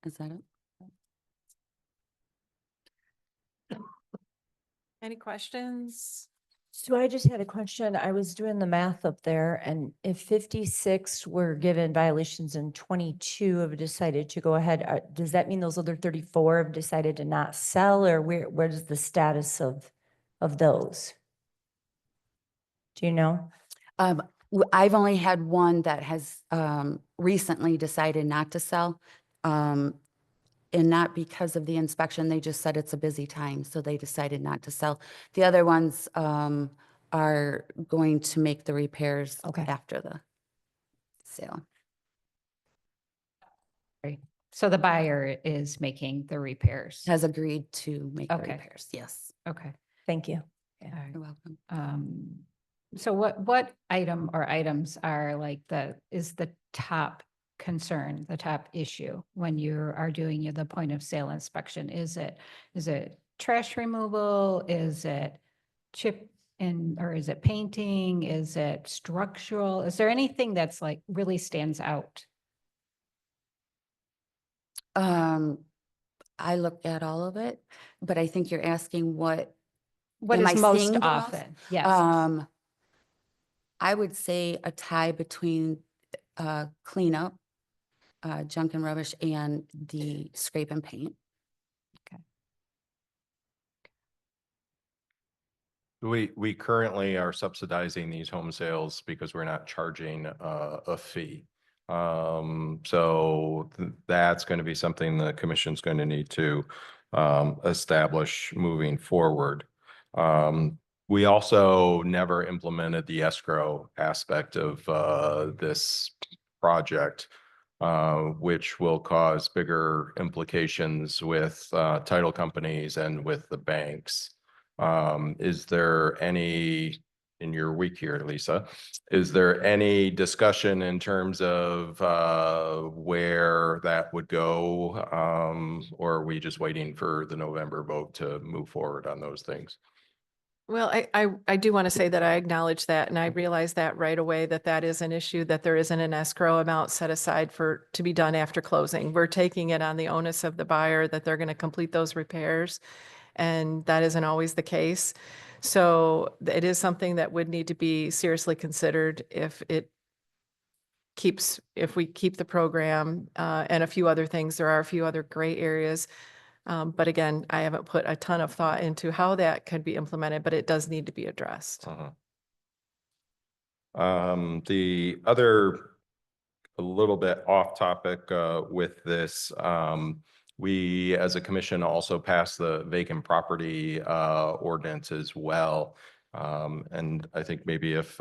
Is that it? Any questions? So I just had a question. I was doing the math up there, and if 56 were given violations and 22 have decided to go ahead, does that mean those other 34 have decided to not sell, or where is the status of those? Do you know? I've only had one that has recently decided not to sell. And not because of the inspection, they just said it's a busy time, so they decided not to sell. The other ones are going to make the repairs after the sale. Right. So the buyer is making the repairs. Has agreed to make the Okay. repairs, yes. Okay. Thank you. All right. You're welcome. So what item or items are like is the top concern, the top issue when you are doing the point of sale inspection? Is it trash removal? Is it or is it painting? Is it structural? Is there anything that's like really stands out? I look at all of it, but I think you're asking what What am is I most seeing the most? often? Yes. I would say a tie between cleanup, junk and rubbish, and the scrape and paint. We currently are subsidizing these home sales because we're not charging a fee. So that's going to be something the commission's going to need to establish moving forward. We also never implemented the escrow aspect of this project, which will cause bigger implications with title companies and with the banks. Is there any, in your week here, Lisa, is there any discussion in terms of where that would go? Or are we just waiting for the November vote to move forward on those things? Well, I do want to say that I acknowledge that, and I realize that right away that is an issue, that there isn't an escrow amount set aside to be done after closing. We're taking it on the onus of the buyer that they're going to complete those repairs, and that isn't always the case. So it is something that would need to be seriously considered if we keep the program and a few other things. There are a few other gray areas. But again, I haven't put a ton of thought into how that could be implemented, but it does need to be addressed. The other, a little bit off topic with this, we as a commission also passed the vacant property ordinance as well. And I think maybe if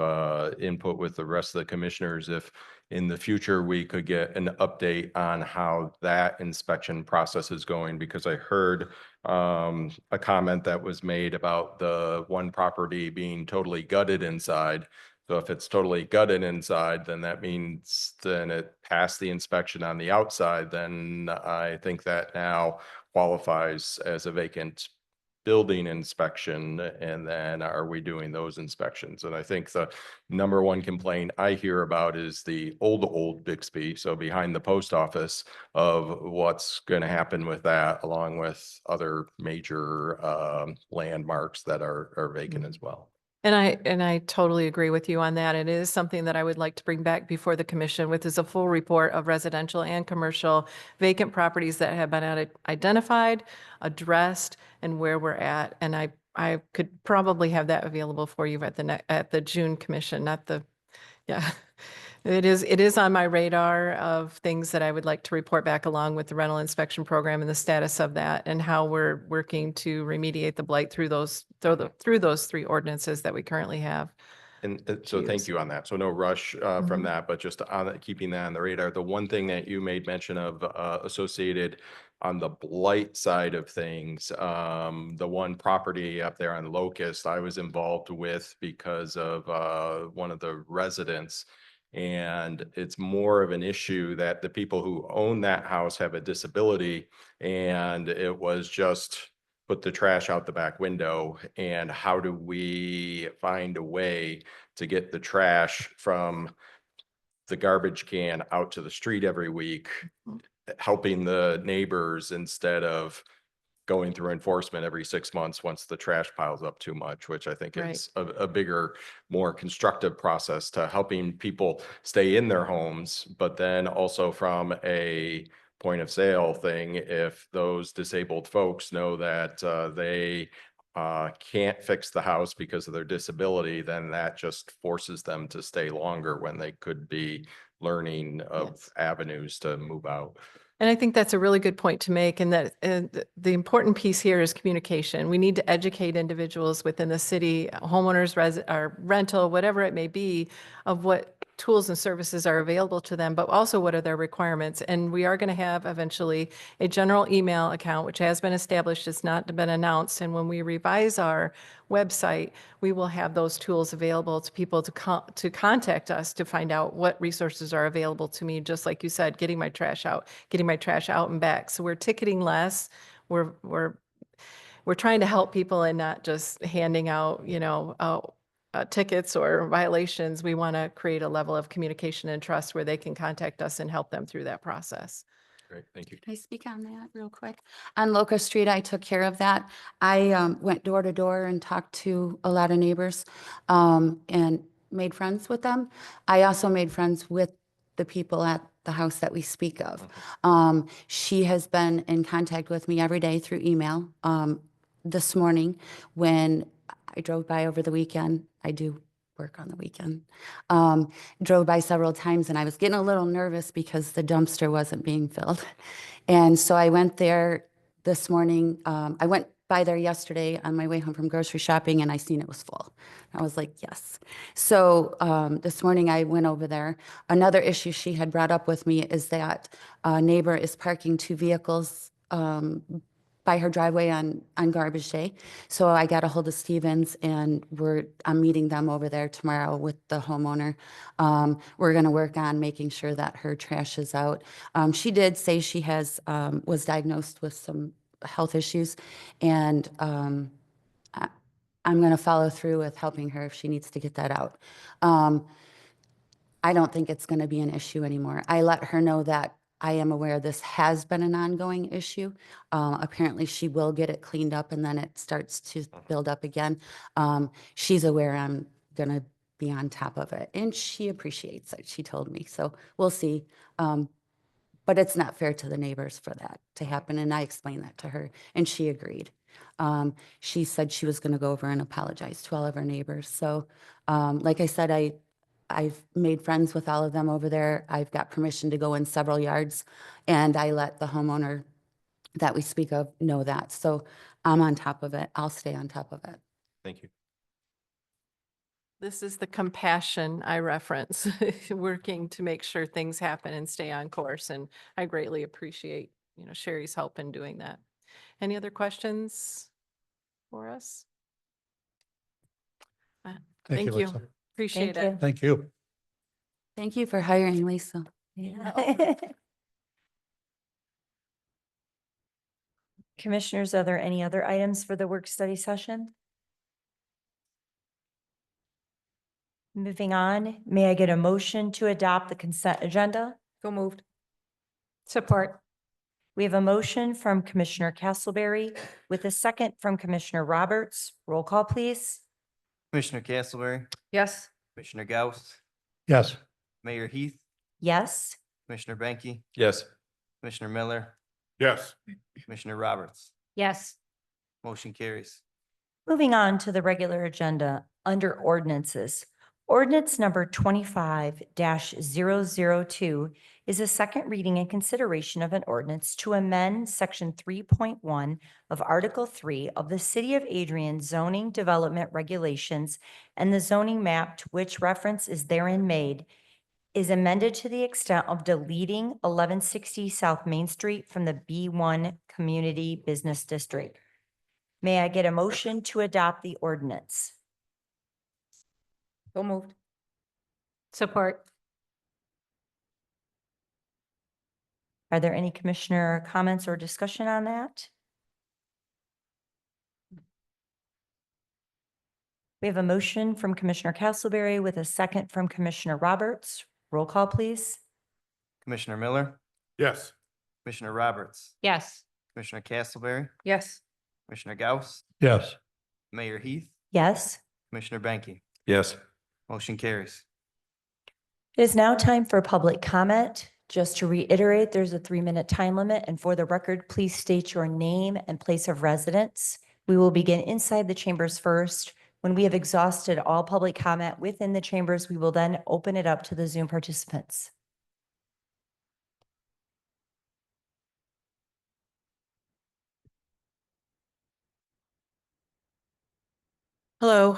input with the rest of the commissioners, if in the future we could get an update on how that inspection process is going, because I heard a comment that was made about the one property being totally gutted inside. So if it's totally gutted inside, then that means then it passed the inspection on the outside. Then I think that now qualifies as a vacant building inspection, and then are we doing those inspections? And I think the number one complaint I hear about is the old Bixby, so behind the post office, of what's going to happen with that, along with other major landmarks that are vacant as well. And I totally agree with you on that. It is something that I would like to bring back before the commission with is a full report of residential and commercial vacant properties that have been identified, addressed, and where we're at. And I could probably have that available for you at at the June commission, not the, yeah. It is on my radar of things that I would like to report back along with the rental inspection program and the status of that and how we're working to remediate the blight through those 3 ordinances that we currently have. And so thank use. you on that. So no rush from that, but just on keeping that on the radar. The one thing that you made mention of associated on the blight side of things, the one property up there on Locust I was involved with because of one of the residents. And it's more of an issue that the people who own that house have a disability, and it was just put the trash out the back window. And how do we find a way to get the trash from the garbage can out to the street every week, helping the neighbors instead of going through enforcement every 6 months once the trash piles up too much, which I think Right. is a bigger, more constructive process to helping people stay in their homes, but then also from a point of sale thing, if those disabled folks know that they can't fix the house because of their disability, then that just forces them to stay longer when they could be learning of avenues to move out. And I think that's a really good point to make, and that the important piece here is communication. We need to educate individuals within the city, homeowners, or rental, whatever it may be, of what tools and services are available to them, but also what are their requirements. And we are going to have eventually a general email account, which has been established, it's not been announced. And when we revise our website, we will have those tools available to people to contact us to find out what resources are available to me, just like you said, getting my trash out and back. So we're ticketing less. We're trying to help people and not just handing out, tickets or violations. We want to create a level of communication and trust where they can contact us and help them through that process. Great, thank you. Can I speak on that real quick? On Locust Street, I took care of that. I went door to door and talked to a lot of neighbors and made friends with them. I also made friends with the people at the house that we speak of. She has been in contact with me every day through email. This morning, when I drove by over the weekend, I do work on the weekend, drove by several times, and I was getting a little nervous because the dumpster wasn't being filled. And so I went there this morning. I went by there yesterday on my way home from grocery shopping, and I seen it was full. I was like, yes. So this morning I went over there. Another issue she had brought up with me is that a neighbor is parking 2 vehicles by her driveway on garbage day. So I got a hold of Stevens, and I'm meeting them over there tomorrow with the homeowner. We're going to work on making sure that her trash is out. She did say she was diagnosed with some health issues, and I'm going to follow through with helping her if she needs to get that out. I don't think it's going to be an issue anymore. I let her know that I am aware this has been an ongoing issue. Apparently she will get it cleaned up and then it starts to build up again. She's aware I'm gonna be on top of it, and she appreciates it, she told me. So we'll see. But it's not fair to the neighbors for that to happen, and I explained that to her, and she agreed. She said she was gonna go over and apologize to all of her neighbors. So like I said, I've made friends with all of them over there. I've got permission to go in several yards, and I let the homeowner that we speak of know that. So I'm on top of it. I'll stay on top of it. Thank you. This is the compassion I reference, working to make sure things happen and stay on course. And I greatly appreciate, Sherry's help in doing that. Any other questions for us? Thank you. Lisa. Appreciate Thank it. you. Thank you. Thank you for hiring Lisa. Commissioners, are there any other items for the work study session? Moving on, may I get a motion to adopt the consent agenda? So moved. Support. We have a motion from Commissioner Castleberry with a second from Commissioner Roberts. Roll call, please. Commissioner Castleberry, Yes. Commissioner Gauss, Yes. Mayor Heath, Yes. Commissioner Banky, Yes. Commissioner Miller, Yes. Commissioner Roberts. Yes. Motion carries. Moving on to the regular agenda, under ordinances. Ordinance number 25-002 is a second reading and consideration of an ordinance to amend section 3.1 of Article 3 of the City of Adrian zoning development regulations, and the zoning map to which reference is therein made is amended to the extent of deleting 1160 South Main Street from the B1 Community Business District. May I get a motion to adopt the ordinance? So moved. Support. Are there any commissioner comments or discussion on that? We have a motion from Commissioner Castleberry with a second from Commissioner Roberts. Roll call, please. Commissioner Miller, Yes. Commissioner Roberts, Yes. Commissioner Castleberry, Yes. Commissioner Gauss, Yes. Mayor Heath, Yes. Commissioner Banky. Yes. Motion carries. It is now time for public comment. Just to reiterate, there's a 3-minute time limit, and for the record, please state your name and place of residence. We will begin inside the chambers first. When we have exhausted all public comment within the chambers, we will then open it up to the Zoom participants. Hello,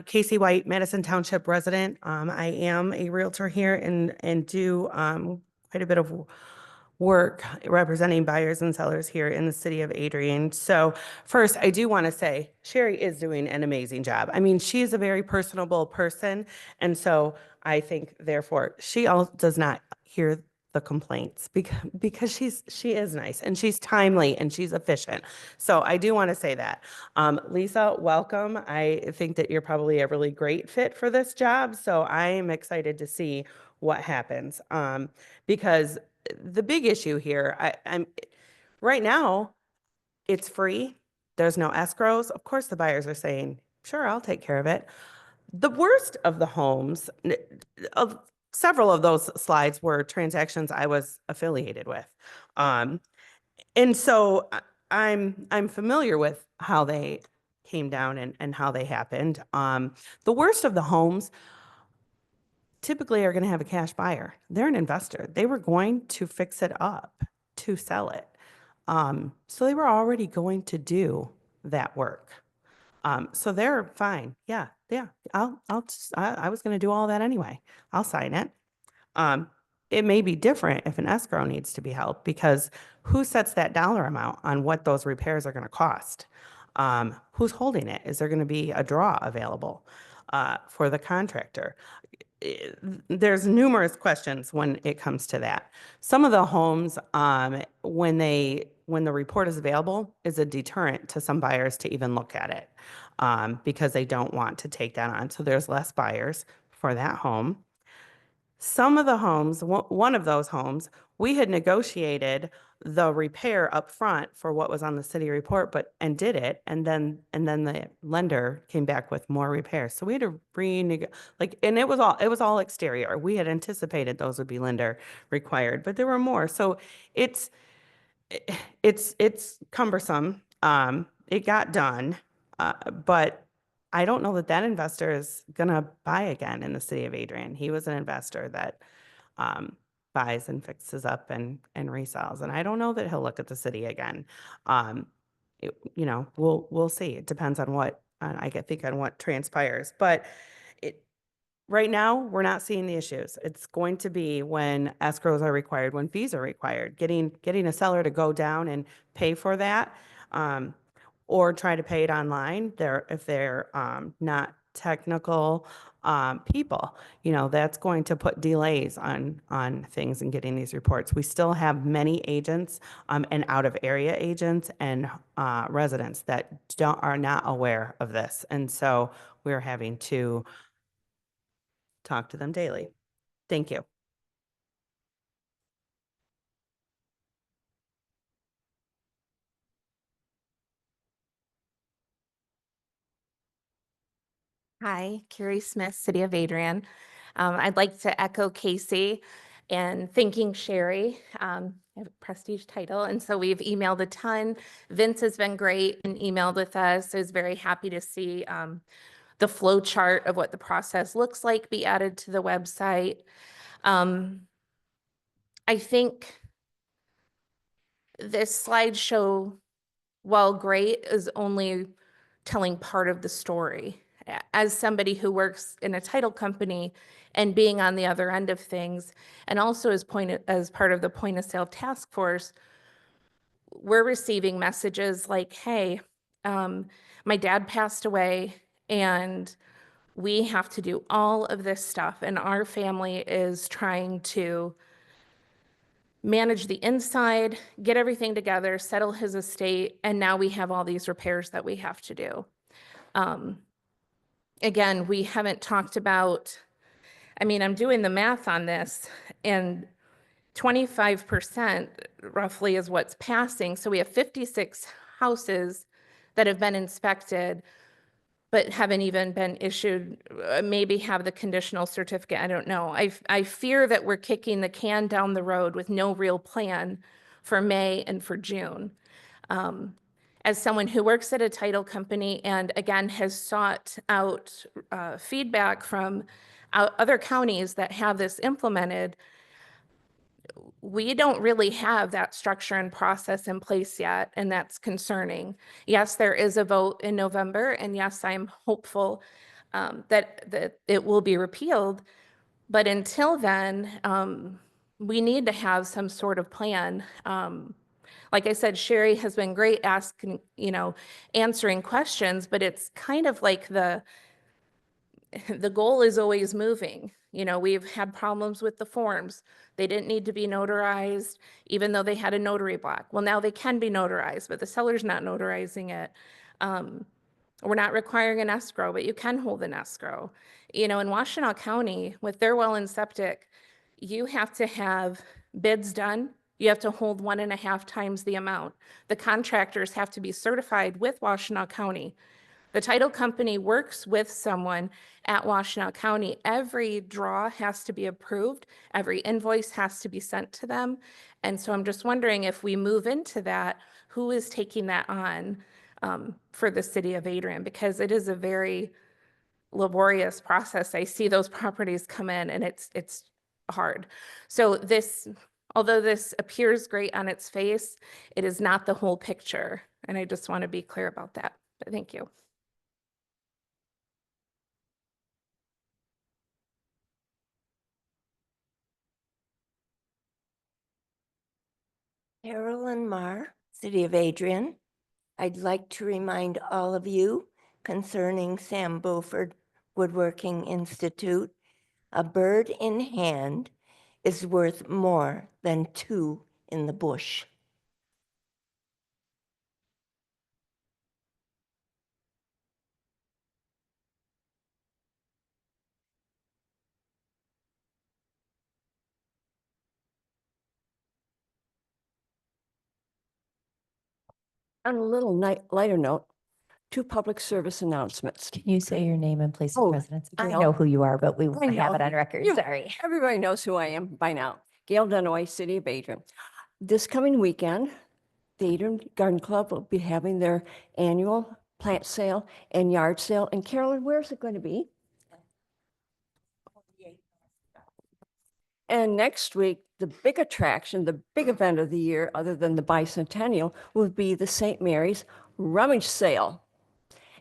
Casey White, Madison Township resident. I am a Realtor here and do quite a bit of work representing buyers and sellers here in the city of Adrian. So first, I do want to say Sherry is doing an amazing job. I mean, she is a very personable person. And so I think therefore she does not hear the complaints because she is nice and she's timely and she's efficient. So I do want to say that. Lisa, welcome. I think that you're probably a really great fit for this job. So I am excited to see what happens. Because the big issue here, I'm right now, it's free. There's no escrows. Of course, the buyers are saying, sure, I'll take care of it. The worst of the homes, of several of those slides were transactions I was affiliated with. And so I'm familiar with how they came down and how they happened. The worst of the homes typically are going to have a cash buyer. They're an investor. They were going to fix it up to sell it. So they were already going to do that work. So they're fine. Yeah. I was going to do all that anyway. I'll sign it. It may be different if an escrow needs to be held because who sets that dollar amount on what those repairs are going to cost? Who's holding it? Is there going to be a draw available for the contractor? There's numerous questions when it comes to that. Some of the homes, when the report is available, is a deterrent to some buyers to even look at it because they don't want to take that on. So there's less buyers for that home. Some of the homes, one of those homes, we had negotiated the repair up front for what was on the city report, and did it, and then the lender came back with more repairs. So we had to and it was all exterior. We had anticipated those would be lender required, but there were more. So it's cumbersome. It got done, but I don't know that investor is gonna buy again in the city of Adrian. He was an investor that buys and fixes up and resells, and I don't know that he'll look at the city again. We'll see. It depends on what I think on what transpires, but right now we're not seeing the issues. It's going to be when escrows are required, when fees are required, getting a seller to go down and pay for that. Or try to pay it online if they're not technical people. You know, that's going to put delays on things and getting these reports. We still have many agents and out of area agents and residents that are not aware of this. And so we're having to talk to them daily. Thank you. Hi, Carrie Smith, City of Adrian. I'd like to echo Casey and thanking Sherry. I have a prestige title, and so we've emailed a ton. Vince has been great and emailed with us. I was very happy to see the flow chart of what the process looks like be added to the website. I think this slideshow, while great, is only telling part of the story. As somebody who works in a title company and being on the other end of things, and also as part of the point of sale task force, we're receiving messages like, hey, my dad passed away and we have to do all of this stuff, and our family is trying to manage the inside, get everything together, settle his estate, and now we have all these repairs that we have to do. Again, we haven't talked about, I mean, I'm doing the math on this, and 25% roughly is what's passing. So we have 56 houses that have been inspected, but haven't even been issued, maybe have the conditional certificate. I don't know. I fear that we're kicking the can down the road with no real plan for May and for June. As someone who works at a title company and again has sought out feedback from other counties that have this implemented, we don't really have that structure and process in place yet, and that's concerning. Yes, there is a vote in November, and yes, I'm hopeful that it will be repealed. But until then, we need to have some sort of plan. Like I said, Sherry has been great asking, answering questions, but it's kind of like the goal is always moving. We've had problems with the forms. They didn't need to be notarized, even though they had a notary block. Well, now they can be notarized, but the seller's not notarizing it. We're not requiring an escrow, but you can hold an escrow. In Washtenaw County, with their well and septic, you have to have bids done. You have to hold 1.5 times the amount. The contractors have to be certified with Washtenaw County. The title company works with someone at Washtenaw County. Every draw has to be approved. Every invoice has to be sent to them. And so I'm just wondering if we move into that, who is taking that on for the city of Adrian? Because it is a very laborious process. I see those properties come in and it's hard. So although this appears great on its face, it is not the whole picture. And I just want to be clear about that. But thank you. Carolyn Marr, City of Adrian. I'd like to remind all of you concerning Sam Beaufort Woodworking Institute, a bird in hand is worth more than two in the bush. On a little lighter note, two public service announcements. Can you say your name and place of residence? I I know. know who you are, but we won't have know. it on record. You- Sorry. Everybody knows who I am by now. Gail Dunaway, City of Adrian. This coming weekend, the Adrian Garden Club will be having their annual plant sale and yard sale. And Carolyn, where's it going to be? And next week, the big attraction, the big event of the year, other than the bicentennial, will be the St. Mary's rummage sale.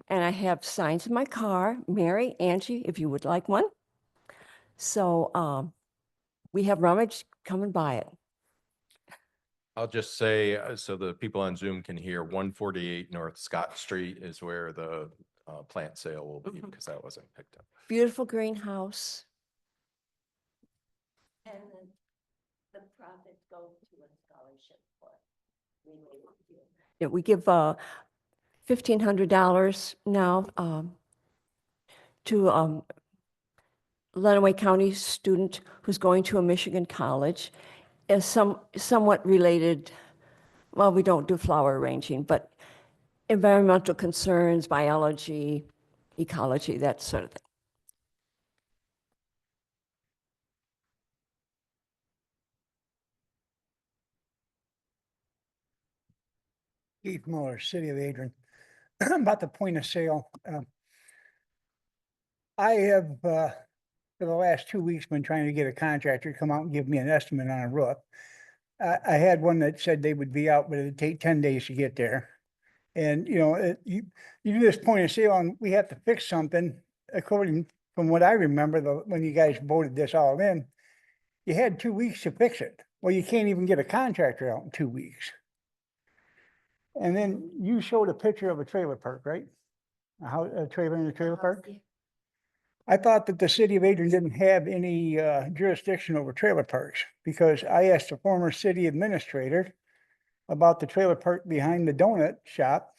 And I have signs in my car, Mary, Angie, if you would like one. So we have rummage, come and buy it. I'll just say, so the people on Zoom can hear, 148 North Scott Street is where the plant sale will be, Mhm. because that wasn't picked up. Beautiful greenhouse. And the profits go to a scholarship for. Yeah, we give $1,500 now to Lenawee County student who's going to a Michigan college, is somewhat related. Well, we don't do flower arranging, but environmental concerns, biology, ecology, that sort of thing. Keith Miller, City of Adrian. About the point of sale. I have, for the last 2 weeks, been trying to get a contractor to come out and give me an estimate on a roof. I had one that said they would be out, but it'd take 10 days to get there. And, you know, you do this point of sale and we have to fix something, according, from what I remember, when you guys voted this all in, you had 2 weeks to fix it. Well, you can't even get a contractor out in 2 weeks. And then you showed a picture of a trailer park, right? A trailer in a trailer park? I thought that the city of Adrian didn't have any jurisdiction over trailer parks, because I asked the former city administrator about the trailer park behind the donut shop,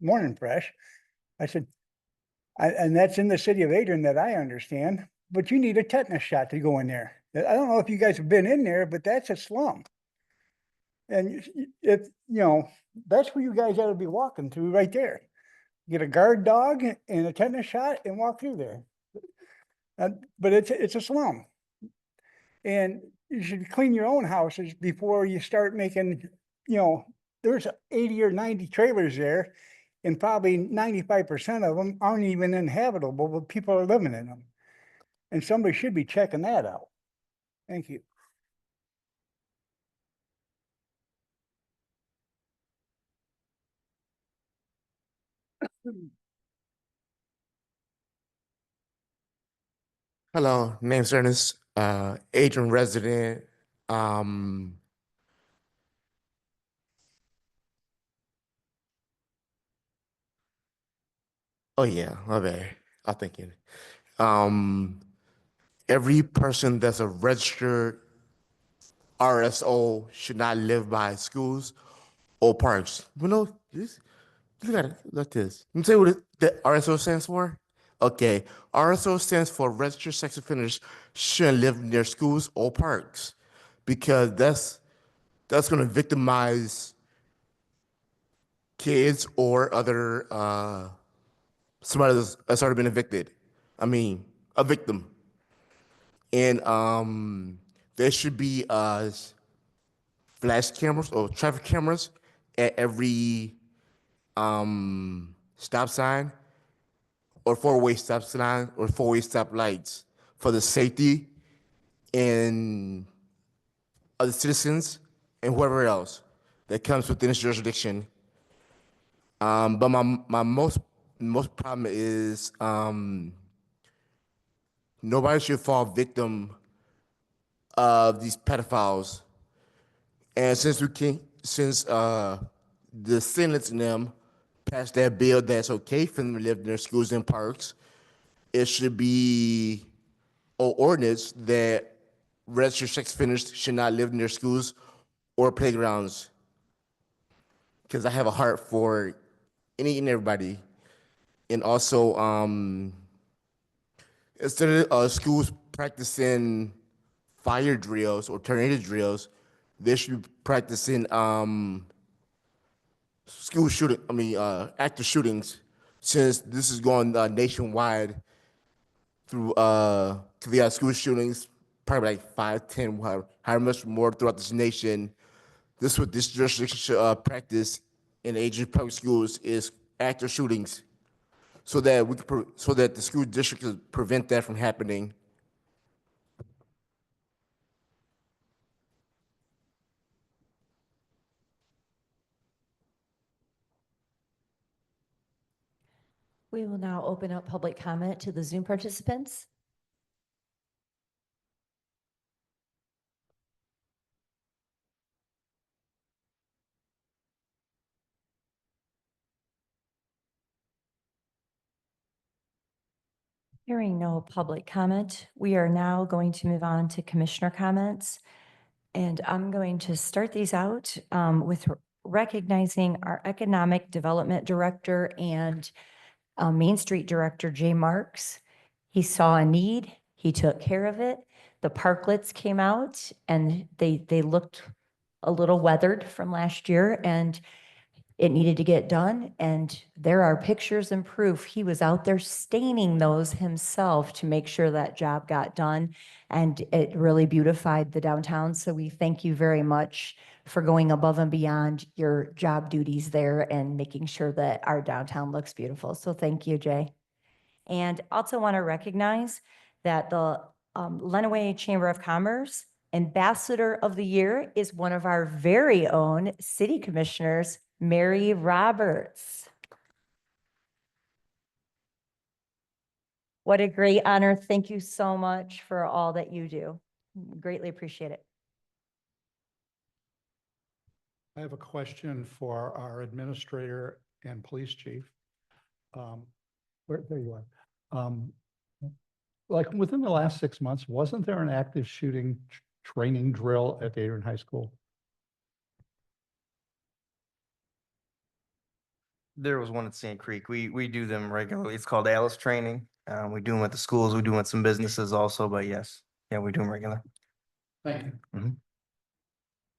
Morning Fresh. I said, and that's in the city of Adrian that I understand, but you need a tetanus shot to go in there. I don't know if you guys have been in there, but that's a slum. And if, you know, that's where you guys ought to be walking through right there. Get a guard dog and a tetanus shot and walk through there. But it's a slum. And you should clean your own houses before you start making, you know, there's 80 or 90 trailers there, and probably 95% of them aren't even inhabitable, but people are living in them. And somebody should be checking that out. Thank you. Hello, name's Ernest, Adrian resident. Um, oh yeah, my bad. I'm thinking. Um, every person that's a registered RSO should not live by schools or parks. You know, look at it, look this. Let me tell you what the RSO stands for. Okay, RSO stands for registered sex offenders shouldn't live near schools or parks, because that's going to victimize kids or other somebody that's already been evicted. I mean, a victim. And there should be flash cameras or traffic cameras at every stop sign or four-way stop sign or four-way stop lights for the safety and other citizens and whoever else that comes within this jurisdiction. But my most problem is nobody should fall victim of these pedophiles. And since the Senate and them passed that bill that's okay for them to live in their schools and parks, it should be an ordinance that registered sex offenders should not live in their schools or playgrounds. Because I have a heart for any and everybody. And also, instead of schools practicing fire drills or tornado drills, they should be practicing active shootings, since this is going nationwide through the school shootings, probably like 5, 10, however much more throughout this nation. This is what this jurisdiction should practice in Adrian public schools is active shootings, so that so that the school district can prevent that from happening. We will now open up public comment to the Zoom participants. Hearing no public comment, we are now going to move on to commissioner comments. And I'm going to start these out with recognizing our Economic Development Director and Main Street Director, Jay Marks. He saw a need, he took care of it. The parklets came out and they looked a little weathered from last year, and it needed to get done. And there are pictures and proof. He was out there staining those himself to make sure that job got done. And it really beautified the downtown. So we thank you very much for going above and beyond your job duties there and making sure that our downtown looks beautiful. So thank you, Jay. And also want to recognize that the Lenawee Chamber of Commerce Ambassador of the Year is one of our very own city commissioners, Mary Roberts. What a great honor. Thank you so much for all that you do. Greatly appreciate it. I have a question for our administrator and police chief. There you are. Like within the last 6 months, wasn't there an active shooting training drill at Adrian High School? There was one at Sand Creek. We do them regularly. It's called Alice training. We do them at the schools. We do them at some businesses also, but yes, yeah, we do them regular. Thank you.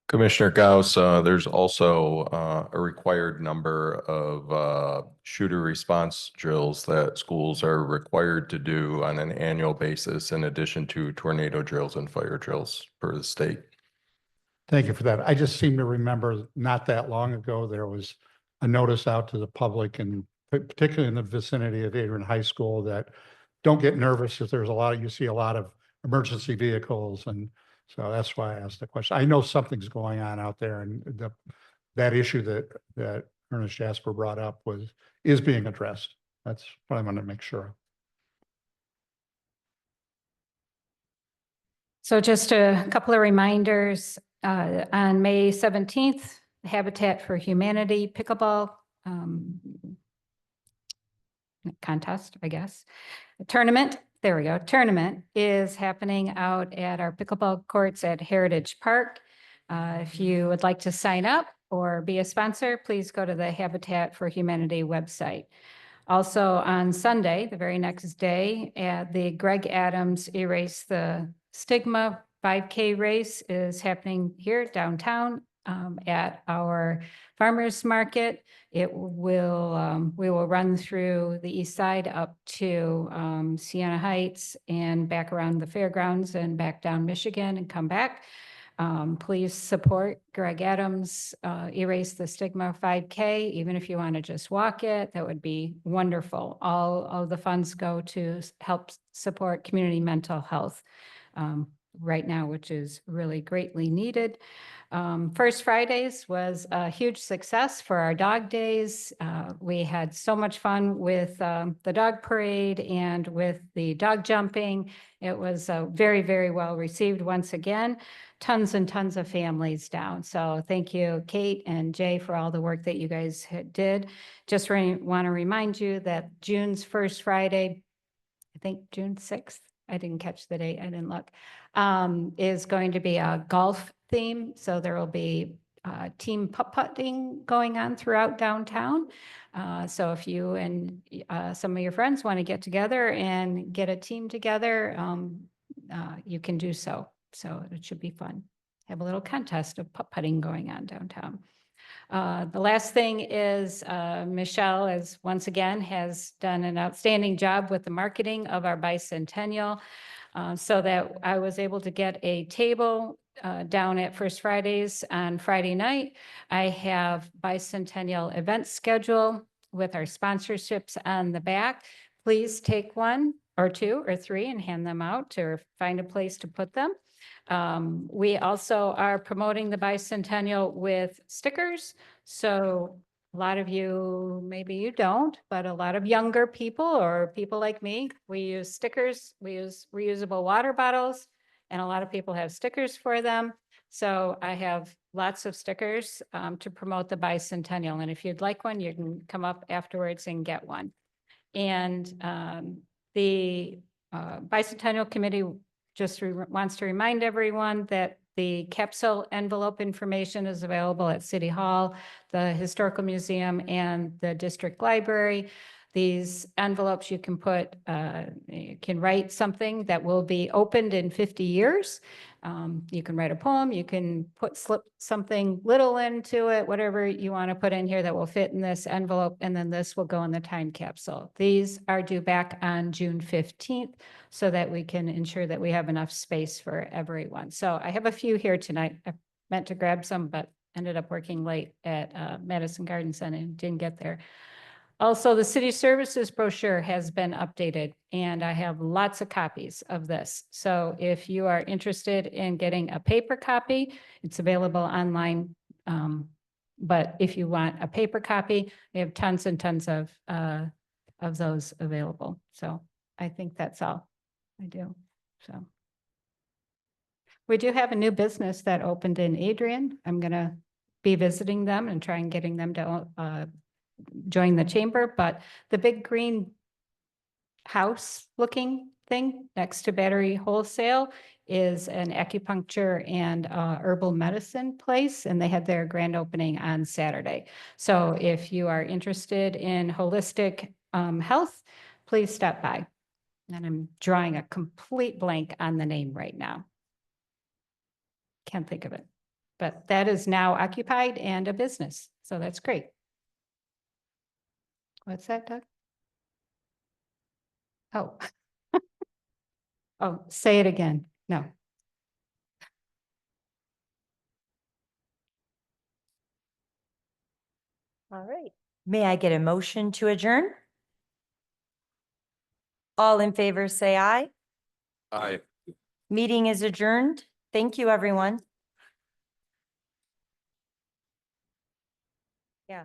Commissioner Gauss, there's also a required number of shooter response drills that schools are required to do on an annual basis, in addition to tornado drills and fire drills for the state. Thank you for that. I just seem to remember not that long ago, there was a notice out to the public, and particularly in the vicinity of Adrian High School, that don't get nervous if there's you see a lot of emergency vehicles. And so that's why I asked the question. I know something's going on out there, and that issue that Ernest Jasper brought up is being addressed. That's what I want to make sure of. So just a couple of reminders, on May 17th, Habitat for Humanity pickleball contest, I guess. Tournament, there we go. Tournament is happening out at our pickleball courts at Heritage Park. If you would like to sign up or be a sponsor, please go to the Habitat for Humanity website. Also on Sunday, the very next day, at the Greg Adams Erase the Stigma 5K race is happening here downtown at our farmers market. It will, we will run through the east side up to Sienna Heights and back around the fairgrounds and back down Michigan and come back. Please support Greg Adams, Erase the Stigma 5K. Even if you want to just walk it, that would be wonderful. All of the funds go to help support community mental health right now, which is really greatly needed. First Fridays was a huge success for our dog days. We had so much fun with the dog parade and with the dog jumping. It was very, very well received once again. Tons and tons of families down. So thank you, Kate and Jay, for all the work that you guys did. Just want to remind you that June's first Friday, I think June 6th, I didn't catch the date, I didn't look, is going to be a golf theme. So there will be team putt-putting going on throughout downtown. So if you and some of your friends want to get together and get a team together, you can do so. So it should be fun. Have a little contest of putt-putting going on downtown. The last thing is Michelle, as once again, has done an outstanding job with the marketing of our bicentennial, so that I was able to get a table down at First Fridays on Friday night. I have bicentennial event schedule with our sponsorships on the back. Please take one or two or three and hand them out, or find a place to put them. We also are promoting the bicentennial with stickers. So a lot of you, maybe you don't, but a lot of younger people or people like me, we use stickers, we use reusable water bottles, and a lot of people have stickers for them. So I have lots of stickers to promote the bicentennial. And if you'd like one, you can come up afterwards and get one. And The Bicentennial Committee just wants to remind everyone that the capsule envelope information is available at City Hall, the Historical Museum, and the District Library. These envelopes you can put, you can write something that will be opened in 50 years. You can write a poem, you can slip something little into it, whatever you want to put in here that will fit in this envelope, and then this will go in the time capsule. These are due back on June 15th so that we can ensure that we have enough space for everyone. So I have a few here tonight. I meant to grab some, but ended up working late at Madison Garden Center and didn't get there. Also, the city services brochure has been updated, and I have lots of copies of this. So if you are interested in getting a paper copy, it's available online. But if you want a paper copy, we have tons and tons of those available. So I think that's all I do. So we do have a new business that opened in Adrian. I'm going to be visiting them and try and getting them to join the chamber, but the big green house looking thing next to Battery Wholesale is an acupuncture and herbal medicine place, and they had their grand opening on Saturday. So if you are interested in holistic health, please stop by. And I'm drawing a complete blank on the name right now. Can't think of it, but that is now occupied and a business. So that's great. What's that, Doug? Oh. Oh, say it again. No. All right. May I get a motion to adjourn? All in favor, say aye. Aye. Meeting is adjourned. Thank you, everyone. Yeah.